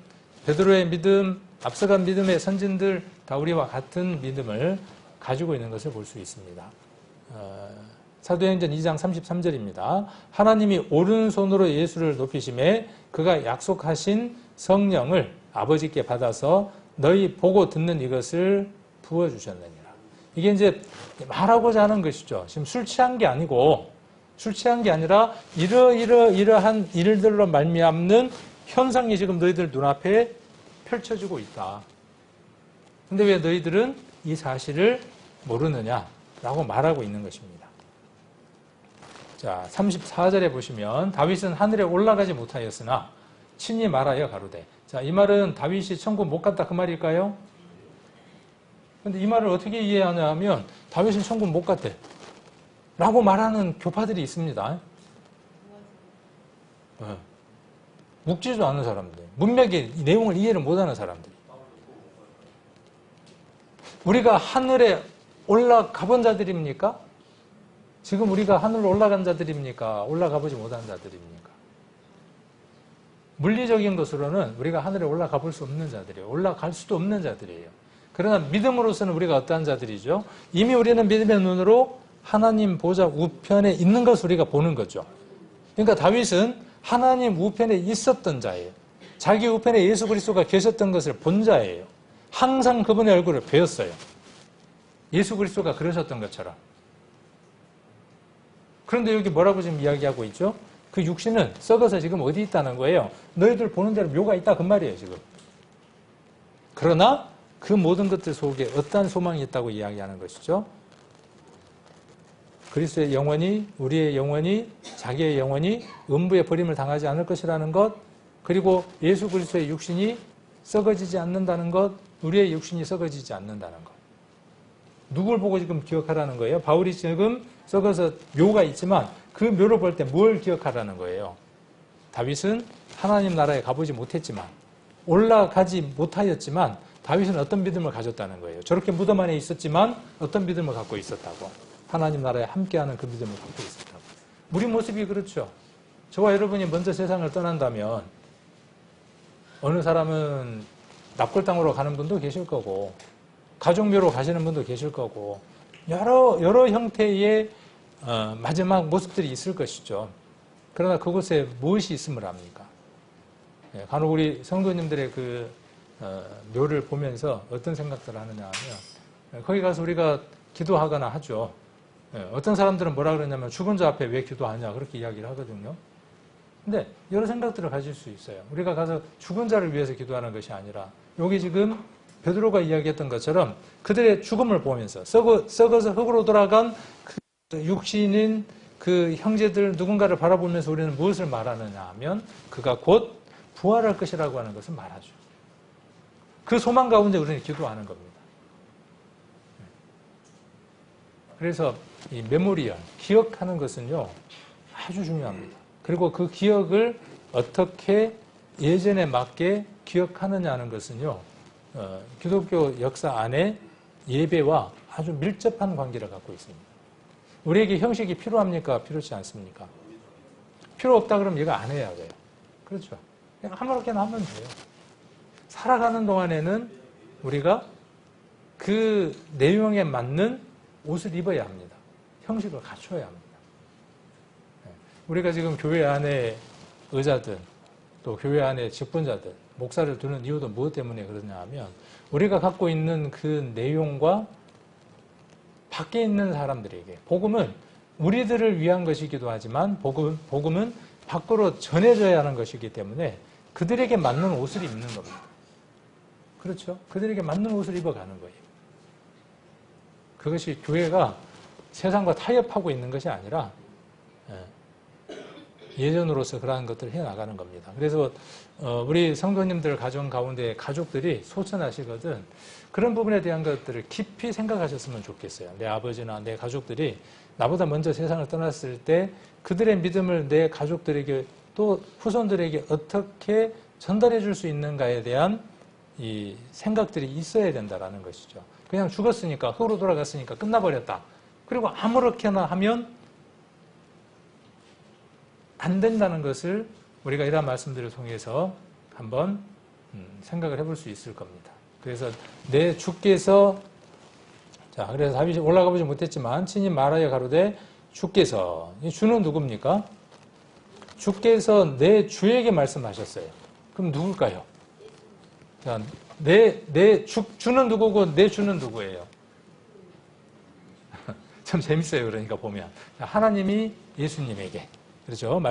베드로의 믿음, 앞서간 믿음의 선진들 다 우리와 같은 믿음을 가지고 있는 것을 볼 수 있습니다. 사도행전 2장 33절입니다. 하나님이 오른손으로 예수를 높이심에 그가 약속하신 성령을 아버지께 받아서 너희 보고 듣는 이것을 부어주셨느니라. 이게 이제 말하고자 하는 것이죠. 지금 술 취한 게 아니고, 술 취한 게 아니라 이러한 일들로 말미암는 현상이 지금 너희들 눈앞에 펼쳐지고 있다. 근데 왜 너희들은 이 사실을 모르느냐라고 말하고 있는 것입니다. 자, 34절에 보시면 다윗은 하늘에 올라가지 못하였으나 친히 말하여 가로되. 자, 이 말은 다윗이 천국 못 갔다 그 말일까요? 근데 이 말을 어떻게 이해하냐 하면 다윗은 천국 못 갔대 라고 말하는 교파들이 있습니다. 묵지도 않은 사람들, 문맥의 내용을 이해를 못하는 사람들. 우리가 하늘에 올라가 본 자들입니까? 지금 우리가 하늘로 올라간 자들입니까? 올라가 보지 못한 자들입니까? 물리적인 것으로는 우리가 하늘에 올라가 볼 수 없는 자들이에요. 올라갈 수도 없는 자들이에요. 그러나 믿음으로서는 우리가 어떠한 자들이죠? 이미 우리는 믿음의 눈으로 하나님 보좌 우편에 있는 것을 우리가 보는 거죠. 그러니까 다윗은 하나님 우편에 있었던 자예요. 자기 우편에 예수 그리스도가 계셨던 것을 본 자예요. 항상 그분의 얼굴을 배웠어요. 예수 그리스도가 그러셨던 것처럼. 그런데 여기 뭐라고 지금 이야기하고 있죠? 그 육신은 썩어서 지금 어디 있다는 거예요? 너희들 보는 대로 묘가 있다 그 말이에요 지금. 그러나 그 모든 것들 속에 어떠한 소망이 있다고 이야기하는 것이죠? 그리스도의 영혼이, 우리의 영혼이, 자기의 영혼이 음부의 버림을 당하지 않을 것이라는 것, 그리고 예수 그리스도의 육신이 썩어지지 않는다는 것, 우리의 육신이 썩어지지 않는다는 것. 누굴 보고 지금 기억하라는 거예요? 바울이 지금 썩어서 묘가 있지만 그 묘를 볼 때 뭘 기억하라는 거예요? 다윗은 하나님 나라에 가보지 못했지만, 올라가지 못하였지만 다윗은 어떤 믿음을 가졌다는 거예요? 저렇게 무덤 안에 있었지만 어떤 믿음을 갖고 있었다고? 하나님 나라에 함께하는 그 믿음을 갖고 있었다고. 우리 모습이 그렇죠. 저와 여러분이 먼저 세상을 떠난다면 어느 사람은 납골당으로 가는 분도 계실 거고, 가족묘로 가시는 분도 계실 거고, 여러 형태의 마지막 모습들이 있을 것이죠. 그러나 그곳에 무엇이 있음을 압니까? 간혹 우리 성도님들의 그 묘를 보면서 어떤 생각들을 하느냐 하면, 거기 가서 우리가 기도하거나 하죠. 어떤 사람들은 뭐라 그러냐면 죽은 자 앞에 왜 기도하냐 그렇게 이야기를 하거든요. 근데 여러 생각들을 가질 수 있어요. 우리가 가서 죽은 자를 위해서 기도하는 것이 아니라 여기 지금 베드로가 이야기했던 것처럼 그들의 죽음을 보면서 썩어서 흙으로 돌아간 그 육신인 그 형제들 누군가를 바라보면서 우리는 무엇을 말하느냐 하면 그가 곧 부활할 것이라고 하는 것을 말하죠. 그 소망 가운데 우리는 기도하는 겁니다. 그래서 이 메모리얼, 기억하는 것은요 아주 중요합니다. 그리고 그 기억을 어떻게 예전에 맞게 기억하느냐는 것은요 기독교 역사 안에 예배와 아주 밀접한 관계를 갖고 있습니다. 우리에게 형식이 필요합니까? 필요치 않습니까? 필요 없다 그러면 얘가 안 해야 돼요. 그렇죠? 그냥 아무렇게나 하면 돼요. 살아가는 동안에는 우리가 그 내용에 맞는 옷을 입어야 합니다. 형식을 갖춰야 합니다. 우리가 지금 교회 안에 의자들, 또 교회 안에 직분자들, 목사를 두는 이유도 무엇 때문에 그러냐 하면 우리가 갖고 있는 그 내용과 밖에 있는 사람들에게 복음은 우리들을 위한 것이기도 하지만 복음은 밖으로 전해져야 하는 것이기 때문에 그들에게 맞는 옷을 입는 겁니다. 그렇죠? 그들에게 맞는 옷을 입어가는 거예요. 그것이 교회가 세상과 타협하고 있는 것이 아니라 예전으로서 그러한 것들을 해나가는 겁니다. 그래서 우리 성도님들 가정 가운데 가족들이 소천하시거든 그런 부분에 대한 것들을 깊이 생각하셨으면 좋겠어요. 내 아버지나 내 가족들이 나보다 먼저 세상을 떠났을 때 그들의 믿음을 내 가족들에게 또 후손들에게 어떻게 전달해 줄 수 있는가에 대한 이 생각들이 있어야 된다는 것이죠. 그냥 죽었으니까 흙으로 돌아갔으니까 끝나버렸다. 그리고 아무렇게나 하면 안 된다는 것을 우리가 이러한 말씀들을 통해서 한번 생각을 해볼 수 있을 겁니다. 그래서 내 주께서 자 그래서 다윗이 올라가 보지 못했지만 친히 말하여 가로되 주께서 이 주는 누굽니까? 주께서 내 주에게 말씀하셨어요. 그럼 누굴까요? 자, 주는 누구고 내 주는 누구예요? 참 재밌어요. 그러니까 보면 하나님이 예수님에게 그렇죠.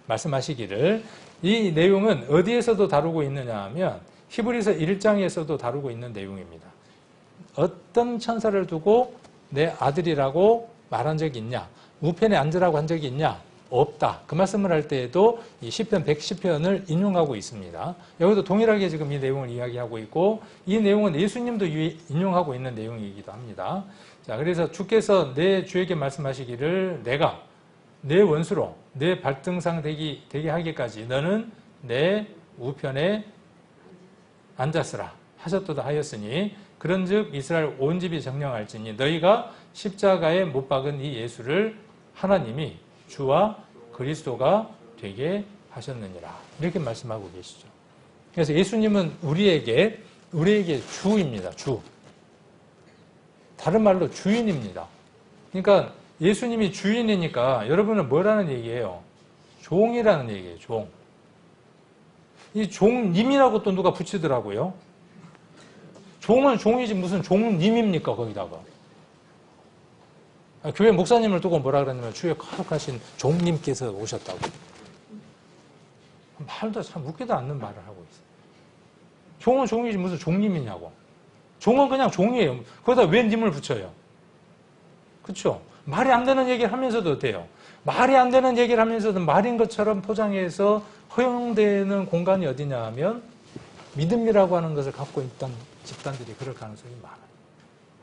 말씀하시기를 이 내용은 어디에서도 다루고 있느냐 하면 히브리서 1장에서도 다루고 있는 내용입니다. 어떤 천사를 두고 내 아들이라고 말한 적이 있냐? 우편에 앉으라고 한 적이 있냐? 없다. 그 말씀을 할 때에도 이 시편 110편을 인용하고 있습니다. 여기도 동일하게 지금 이 내용을 이야기하고 있고 이 내용은 예수님도 인용하고 있는 내용이기도 합니다. 자, 그래서 주께서 내 주에게 말씀하시기를 내가 내 원수로 내 발등상 되게 하기까지 너는 내 우편에 앉았으라 하셨도다 하였으니 그런즉 이스라엘 온 집이 정령할지니 너희가 십자가에 못 박은 이 예수를 하나님이 주와 그리스도가 되게 하셨느니라 이렇게 말씀하고 계시죠. 그래서 예수님은 우리에게 주입니다. 주. 다른 말로 주인입니다. 그러니까 예수님이 주인이니까 여러분은 뭐라는 얘기예요? 종이라는 얘기예요. 종. 이 종님이라고 또 누가 붙이더라고요. 종은 종이지 무슨 종님입니까 거기다가. 교회 목사님을 두고 뭐라 그러냐면 주에 거룩하신 종님께서 오셨다고. 말도 참 웃기도 않는 말을 하고 있어요. 종은 종이지 무슨 종님이냐고. 종은 그냥 종이에요. 거기다 왜 님을 붙여요? 그렇죠? 말이 안 되는 얘기를 하면서도 어때요? 말이 안 되는 얘기를 하면서도 말인 것처럼 포장해서 허용되는 공간이 어디냐 하면 믿음이라고 하는 것을 갖고 있던 집단들이 그럴 가능성이 많아요.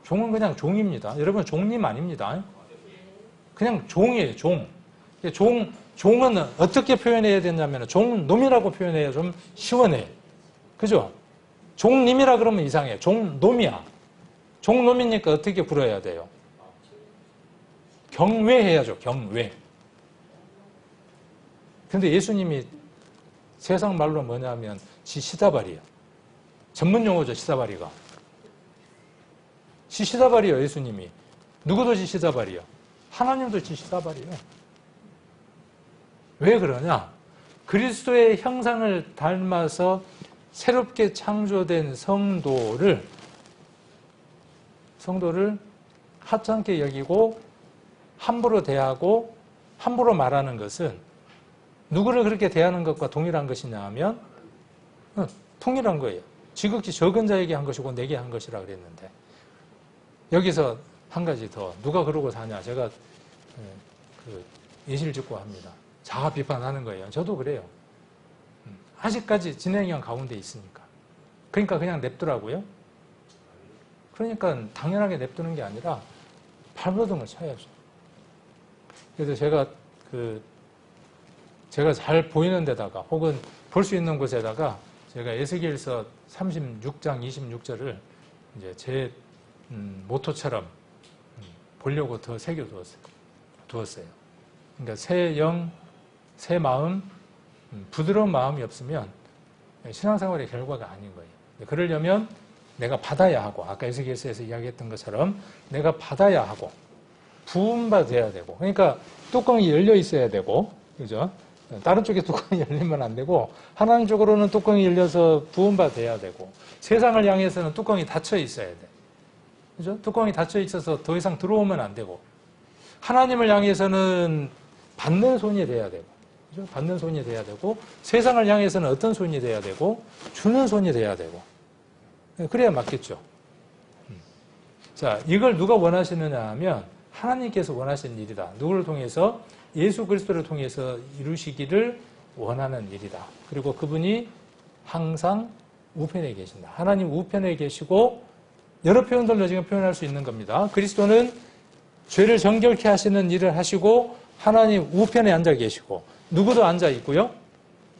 종은 그냥 종입니다. 여러분 종님 아닙니다. 그냥 종이에요. 종은 어떻게 표현해야 되냐면 종놈이라고 표현해야 좀 시원해요. 그죠? 종님이라 그러면 이상해요. 종놈이야. 종놈이니까 어떻게 부려야 돼요? 경외해야죠. 경외. 근데 예수님이 세상 말로 뭐냐면 시다발이에요. 전문 용어죠. 시다발이가. 시다발이에요. 예수님이. 누구도 시다발이에요. 하나님도 시다발이에요. 왜 그러냐? 그리스도의 형상을 닮아서 새롭게 창조된 성도를 하찮게 여기고 함부로 대하고 함부로 말하는 것은 누구를 그렇게 대하는 것과 동일한 것이냐 하면 통일한 거예요. 지극히 적은 자에게 한 것이고 내게 한 것이라 그랬는데 여기서 한 가지 더 누가 그러고 사냐 제가 예시를 짓고 합니다. 자아 비판하는 거예요. 저도 그래요. 아직까지 진행형 가운데 있으니까. 그러니까 그냥 냅두라고요. 그러니까 당연하게 냅두는 게 아니라 발버둥을 쳐야죠. 그래서 제가 잘 보이는 데다가 혹은 볼 수 있는 곳에다가 제가 에스겔서 36장 26절을 이제 제 모토처럼 보려고 더 새겨 두었어요. 그러니까 새 영, 새 마음, 부드러운 마음이 없으면 신앙생활의 결과가 아닌 거예요. 그러려면 내가 받아야 하고 아까 에스겔서에서 이야기했던 것처럼 내가 받아야 하고 부음받아야 되고 그러니까 뚜껑이 열려 있어야 되고 그죠? 다른 쪽에 뚜껑이 열리면 안 되고 하나님 쪽으로는 뚜껑이 열려서 부음받아야 되고 세상을 향해서는 뚜껑이 닫혀 있어야 돼. 그죠? 뚜껑이 닫혀 있어서 더 이상 들어오면 안 되고 하나님을 향해서는 받는 손이 돼야 되고 그죠? 받는 손이 돼야 되고 세상을 향해서는 어떤 손이 돼야 되고 주는 손이 돼야 되고 그래야 맞겠죠. 자, 이걸 누가 원하시느냐 하면 하나님께서 원하시는 일이다. 누구를 통해서? 예수 그리스도를 통해서 이루시기를 원하는 일이다. 그리고 그분이 항상 우편에 계신다. 하나님 우편에 계시고 여러 표현들로 지금 표현할 수 있는 겁니다. 그리스도는 죄를 정결케 하시는 일을 하시고 하나님 우편에 앉아 계시고 누구도 앉아 있고요.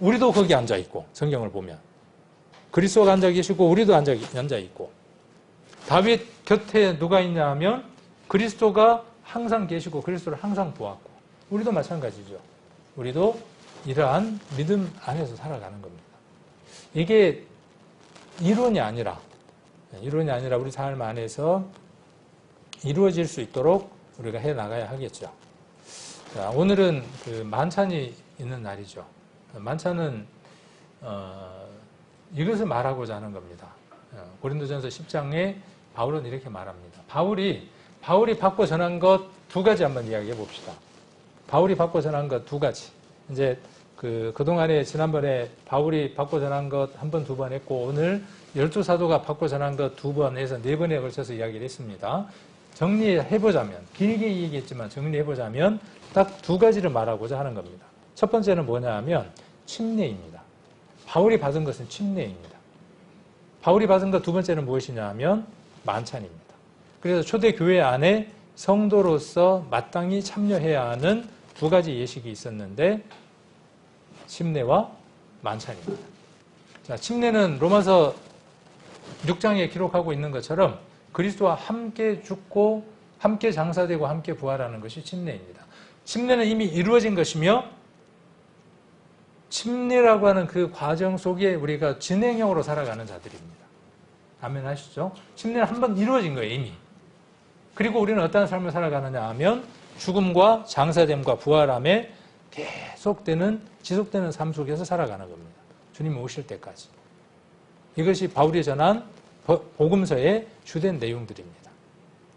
우리도 거기 앉아 있고 성경을 보면 그리스도가 앉아 계시고 우리도 앉아 있고 다윗 곁에 누가 있냐 하면 그리스도가 항상 계시고 그리스도를 항상 보았고 우리도 마찬가지죠. 우리도 이러한 믿음 안에서 살아가는 겁니다. 이게 이론이 아니라 우리 삶 안에서 이루어질 수 있도록 우리가 해 나가야 하겠죠. 자, 오늘은 만찬이 있는 날이죠. 만찬은 이것을 말하고자 하는 겁니다. 고린도전서 10장에 바울은 이렇게 말합니다. 바울이 받고 전한 것 두 가지 한번 이야기해 봅시다. 바울이 받고 전한 것 두 가지. 이제 그동안에 지난번에 바울이 받고 전한 것 한 번, 두 번 했고 오늘 12사도가 받고 전한 것 두 번 해서 네 번에 걸쳐서 이야기를 했습니다. 정리해보자면 길게 얘기했지만 정리해보자면 딱 두 가지를 말하고자 하는 겁니다. 첫 번째는 뭐냐 하면 침례입니다. 바울이 받은 것은 침례입니다. 바울이 받은 것 두 번째는 무엇이냐 하면 만찬입니다. 그래서 초대교회 안에 성도로서 마땅히 참여해야 하는 두 가지 예식이 있었는데 침례와 만찬입니다. 자, 침례는 로마서 6장에 기록하고 있는 것처럼 그리스도와 함께 죽고 함께 장사되고 함께 부활하는 것이 침례입니다. 침례는 이미 이루어진 것이며 침례라고 하는 그 과정 속에 우리가 진행형으로 살아가는 자들입니다. 아멘 하시죠? 침례는 한번 이루어진 거예요, 이미. 그리고 우리는 어떤 삶을 살아가느냐 하면 죽음과 장사됨과 부활함에 지속되는 삶 속에서 살아가는 겁니다. 주님 오실 때까지. 이것이 바울이 전한 복음서의 주된 내용들입니다.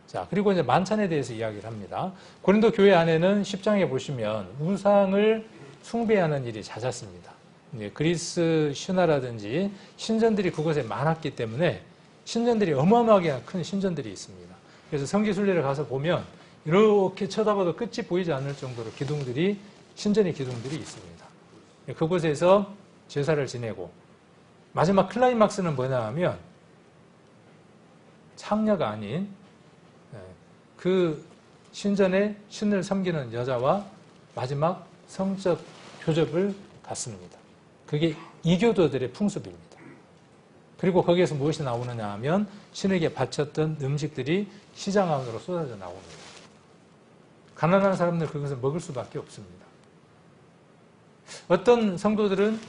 자, 그리고 이제 만찬에 대해서 이야기를 합니다. 고린도 교회 안에는 10장에 보시면 우상을 숭배하는 일이 잦았습니다. 그리스 신화라든지 신전들이 그곳에 많았기 때문에 신전들이 어마어마하게 큰 신전들이 있습니다. 그래서 성지순례를 가서 보면 이렇게 쳐다봐도 끝이 보이지 않을 정도로 신전의 기둥들이 있습니다. 그곳에서 제사를 지내고 마지막 클라이막스는 뭐냐 하면 창녀가 아닌 그 신전에 신을 섬기는 여자와 마지막 성적 교접을 갖습니다. 그게 이교도들의 풍습입니다. 그리고 거기에서 무엇이 나오느냐 하면 신에게 바쳤던 음식들이 시장 안으로 쏟아져 나옵니다. 가난한 사람들 그것을 먹을 수밖에 없습니다. 어떤 성도들은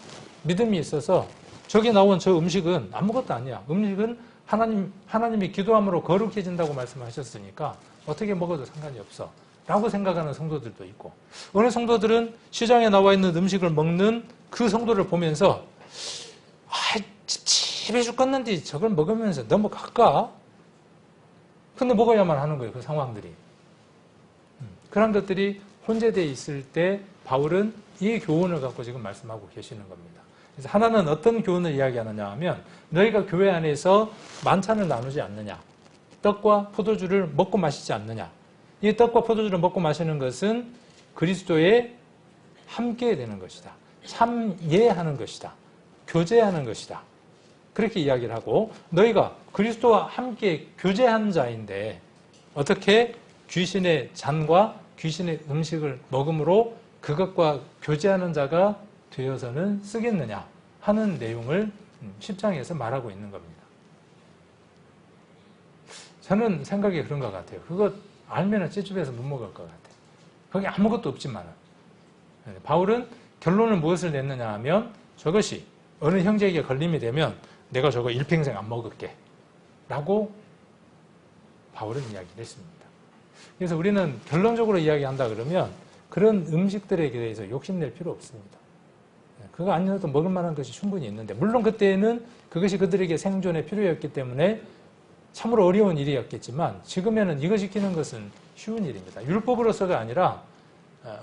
믿음이 있어서 저기 나온 저 음식은 아무것도 아니야. 음식은 하나님이 기도함으로 거룩해진다고 말씀하셨으니까 어떻게 먹어도 상관이 없어. 라고 생각하는 성도들도 있고 어느 성도들은 시장에 나와 있는 음식을 먹는 그 성도를 보면서 찝찝해 죽겠는데 저걸 먹으면서 넘어갈까? 근데 먹어야만 하는 거예요. 그 상황들이. 그런 것들이 혼재되어 있을 때 바울은 이 교훈을 갖고 지금 말씀하고 계시는 겁니다. 그래서 하나는 어떤 교훈을 이야기하느냐 하면 너희가 교회 안에서 만찬을 나누지 않느냐. 떡과 포도주를 먹고 마시지 않느냐. 이 떡과 포도주를 먹고 마시는 것은 그리스도에 함께 되는 것이다. 참예하는 것이다. 교제하는 것이다. 그렇게 이야기를 하고 너희가 그리스도와 함께 교제한 자인데 어떻게 귀신의 잔과 귀신의 음식을 먹음으로 그것과 교제하는 자가 되어서는 쓰겠느냐 하는 내용을 10장에서 말하고 있는 겁니다. 저는 생각이 그런 것 같아요. 그거 알면은 찌집에서 못 먹을 것 같아요. 거기 아무것도 없지만은. 바울은 결론을 무엇을 냈느냐 하면 저것이 어느 형제에게 걸림이 되면 내가 저거 일평생 안 먹을게 라고 바울은 이야기를 했습니다. 그래서 우리는 결론적으로 이야기한다 그러면 그런 음식들에 대해서 욕심낼 필요 없습니다. 그거 아니어도 먹을 만한 것이 충분히 있는데 물론 그때는 그것이 그들에게 생존의 필요였기 때문에 참으로 어려운 일이었겠지만 지금에는 이거 지키는 것은 쉬운 일입니다. 율법으로서가 아니라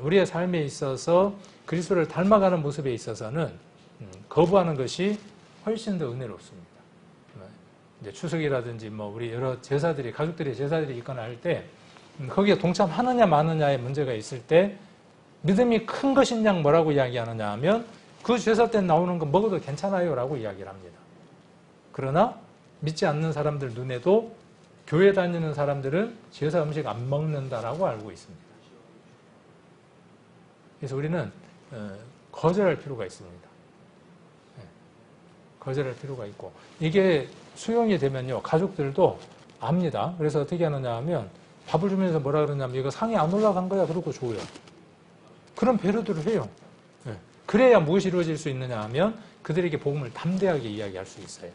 우리의 삶에 있어서 그리스도를 닮아가는 모습에 있어서는 거부하는 것이 훨씬 더 은혜롭습니다. 이제 추석이라든지 뭐 우리 여러 제사들이 가족들의 제사들이 있거나 할 때 거기에 동참하느냐 마느냐의 문제가 있을 때 믿음이 큰 것인 양 뭐라고 이야기하느냐 하면 그 제사 때 나오는 거 먹어도 괜찮아요 라고 이야기를 합니다. 그러나 믿지 않는 사람들 눈에도 교회 다니는 사람들은 제사 음식 안 먹는다라고 알고 있습니다. 그래서 우리는 거절할 필요가 있습니다. 거절할 필요가 있고 이게 수용이 되면요 가족들도 압니다. 그래서 어떻게 하느냐 하면 밥을 주면서 뭐라 그러냐면 이거 상이 안 올라간 거야 그러고 줘요. 그런 배려들을 해요. 그래야 무엇이 이루어질 수 있느냐 하면 그들에게 복음을 담대하게 이야기할 수 있어요.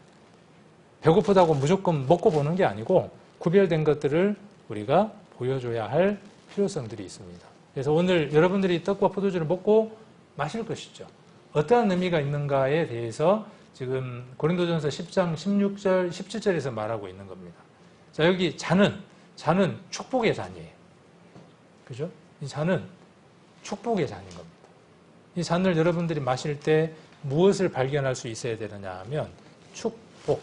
배고프다고 무조건 먹고 보는 게 아니고 구별된 것들을 우리가 보여줘야 할 필요성들이 있습니다. 그래서 오늘 여러분들이 떡과 포도주를 먹고 마실 것이죠. 어떠한 의미가 있는가에 대해서 지금 고린도전서 10장 16절 17절에서 말하고 있는 겁니다. 자, 여기 잔은 축복의 잔이에요. 그죠? 이 잔은 축복의 잔인 겁니다. 이 잔을 여러분들이 마실 때 무엇을 발견할 수 있어야 되느냐 하면 축복.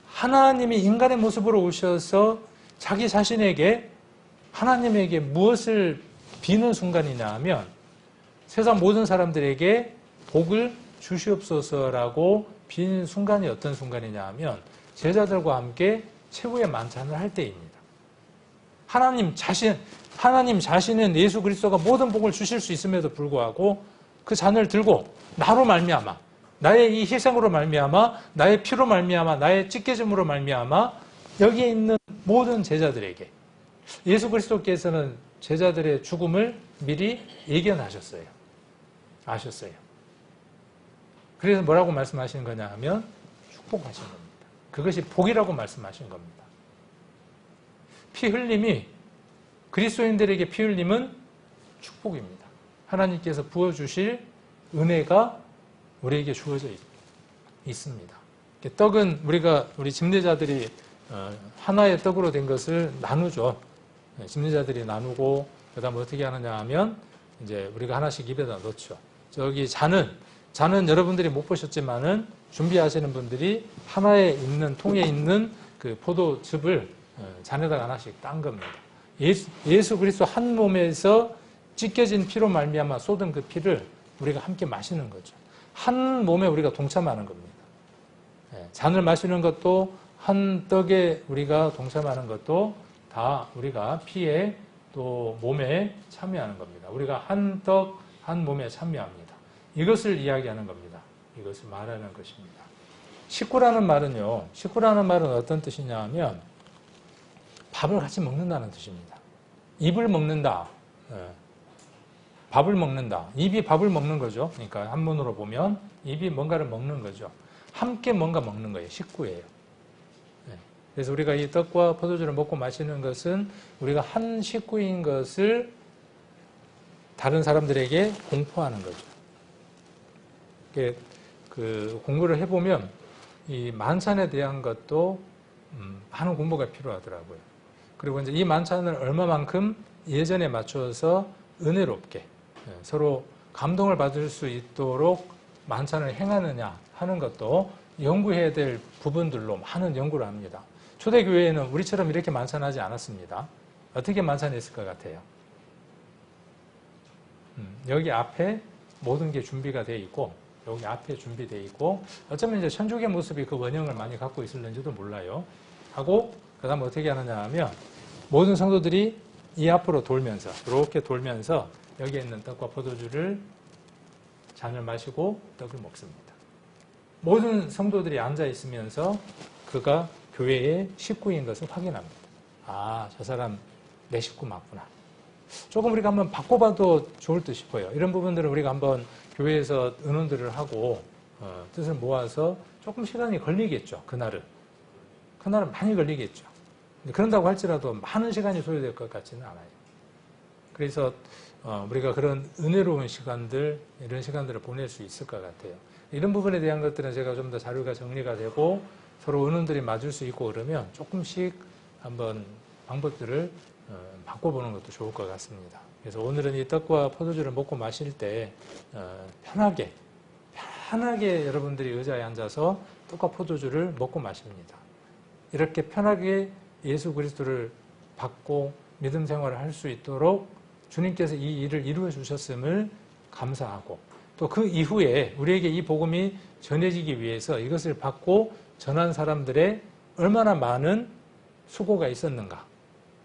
하나님이 인간의 모습으로 오셔서 자기 자신에게 하나님에게 무엇을 비는 순간이냐 하면 세상 모든 사람들에게 복을 주시옵소서라고 비는 순간이 어떤 순간이냐 하면 제자들과 함께 최후의 만찬을 할 때입니다. 하나님 자신은 예수 그리스도가 모든 복을 주실 수 있음에도 불구하고 그 잔을 들고 나로 말미암아 나의 이 희생으로 말미암아 나의 피로 말미암아 나의 찢겨짐으로 말미암아 여기에 있는 모든 제자들에게 예수 그리스도께서는 제자들의 죽음을 미리 예견하셨어요. 아셨어요. 그래서 뭐라고 말씀하시는 거냐 하면 축복하신 겁니다. 그것이 복이라고 말씀하신 겁니다. 피 흘림이 그리스도인들에게 피 흘림은 축복입니다. 하나님께서 부어주실 은혜가 우리에게 주어져 있습니다. 떡은 우리 집례자들이 하나의 떡으로 된 것을 나누죠. 집례자들이 나누고 그다음에 어떻게 하느냐 하면 이제 우리가 하나씩 입에다 넣죠. 저기 잔은 여러분들이 못 보셨지만은 준비하시는 분들이 하나에 있는 통에 있는 그 포도즙을 잔에다가 하나씩 딴 겁니다. 예수 그리스도 한 몸에서 찢겨진 피로 말미암아 쏟은 그 피를 우리가 함께 마시는 거죠. 한 몸에 우리가 동참하는 겁니다. 잔을 마시는 것도 한 떡에 우리가 동참하는 것도 다 우리가 피에 또 몸에 참여하는 겁니다. 우리가 한 떡, 한 몸에 참여합니다. 이것을 이야기하는 겁니다. 이것을 말하는 것입니다. 식구라는 말은 어떤 뜻이냐 하면 밥을 같이 먹는다는 뜻입니다. 입을 먹는다. 밥을 먹는다. 입이 밥을 먹는 거죠. 그러니까 한문으로 보면 입이 뭔가를 먹는 거죠. 함께 뭔가 먹는 거예요. 식구예요. 그래서 우리가 이 떡과 포도주를 먹고 마시는 것은 우리가 한 식구인 것을 다른 사람들에게 공포하는 거죠. 그 공부를 해보면 이 만찬에 대한 것도 많은 공부가 필요하더라고요. 그리고 이제 이 만찬을 얼마만큼 예전에 맞춰서 은혜롭게 서로 감동을 받을 수 있도록 만찬을 행하느냐 하는 것도 연구해야 될 부분들로 많은 연구를 합니다. 초대교회에는 우리처럼 이렇게 만찬하지 않았습니다. 어떻게 만찬했을 것 같아요? 여기 앞에 모든 게 준비가 되어 있고 여기 앞에 준비되어 있고 어쩌면 이제 천주교 모습이 그 원형을 많이 갖고 있을는지도 몰라요. 하고 그 다음 어떻게 하느냐 하면 모든 성도들이 이 앞으로 돌면서 이렇게 돌면서 여기에 있는 떡과 포도주를 잔을 마시고 떡을 먹습니다. 모든 성도들이 앉아 있으면서 그가 교회의 식구인 것을 확인합니다. 아, 저 사람 내 식구 맞구나. 조금 우리가 한번 바꿔봐도 좋을 듯 싶어요. 이런 부분들은 우리가 한번 교회에서 의논들을 하고 뜻을 모아서 조금 시간이 걸리겠죠. 그날은 많이 걸리겠죠. 그런다고 할지라도 많은 시간이 소요될 것 같지는 않아요. 그래서 우리가 그런 은혜로운 시간들, 이런 시간들을 보낼 수 있을 것 같아요. 이런 부분에 대한 것들은 제가 좀 더 자료가 정리가 되고 서로 의논들이 맞을 수 있고 그러면 조금씩 한번 방법들을 바꿔보는 것도 좋을 것 같습니다. 그래서 오늘은 이 떡과 포도주를 먹고 마실 때 편하게 여러분들이 의자에 앉아서 떡과 포도주를 먹고 마십니다. 이렇게 편하게 예수 그리스도를 받고 믿음 생활을 할 수 있도록 주님께서 이 일을 이루어 주셨음을 감사하고 또 그 이후에 우리에게 이 복음이 전해지기 위해서 이것을 받고 전한 사람들의 얼마나 많은 수고가 있었는가.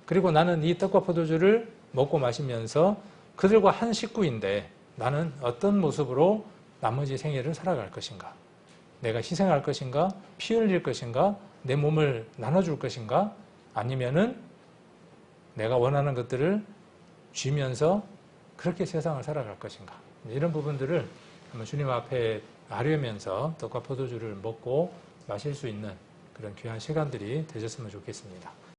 그리고 나는 이 떡과 포도주를 먹고 마시면서 그들과 한 식구인데 나는 어떤 모습으로 나머지 생애를 살아갈 것인가. 내가 희생할 것인가, 피 흘릴 것인가, 내 몸을 나눠줄 것인가, 아니면은 내가 원하는 것들을 쥐면서 그렇게 세상을 살아갈 것인가. 이런 부분들을 한번 주님 앞에 아뢰면서 떡과 포도주를 먹고 마실 수 있는 그런 귀한 시간들이 되셨으면 좋겠습니다.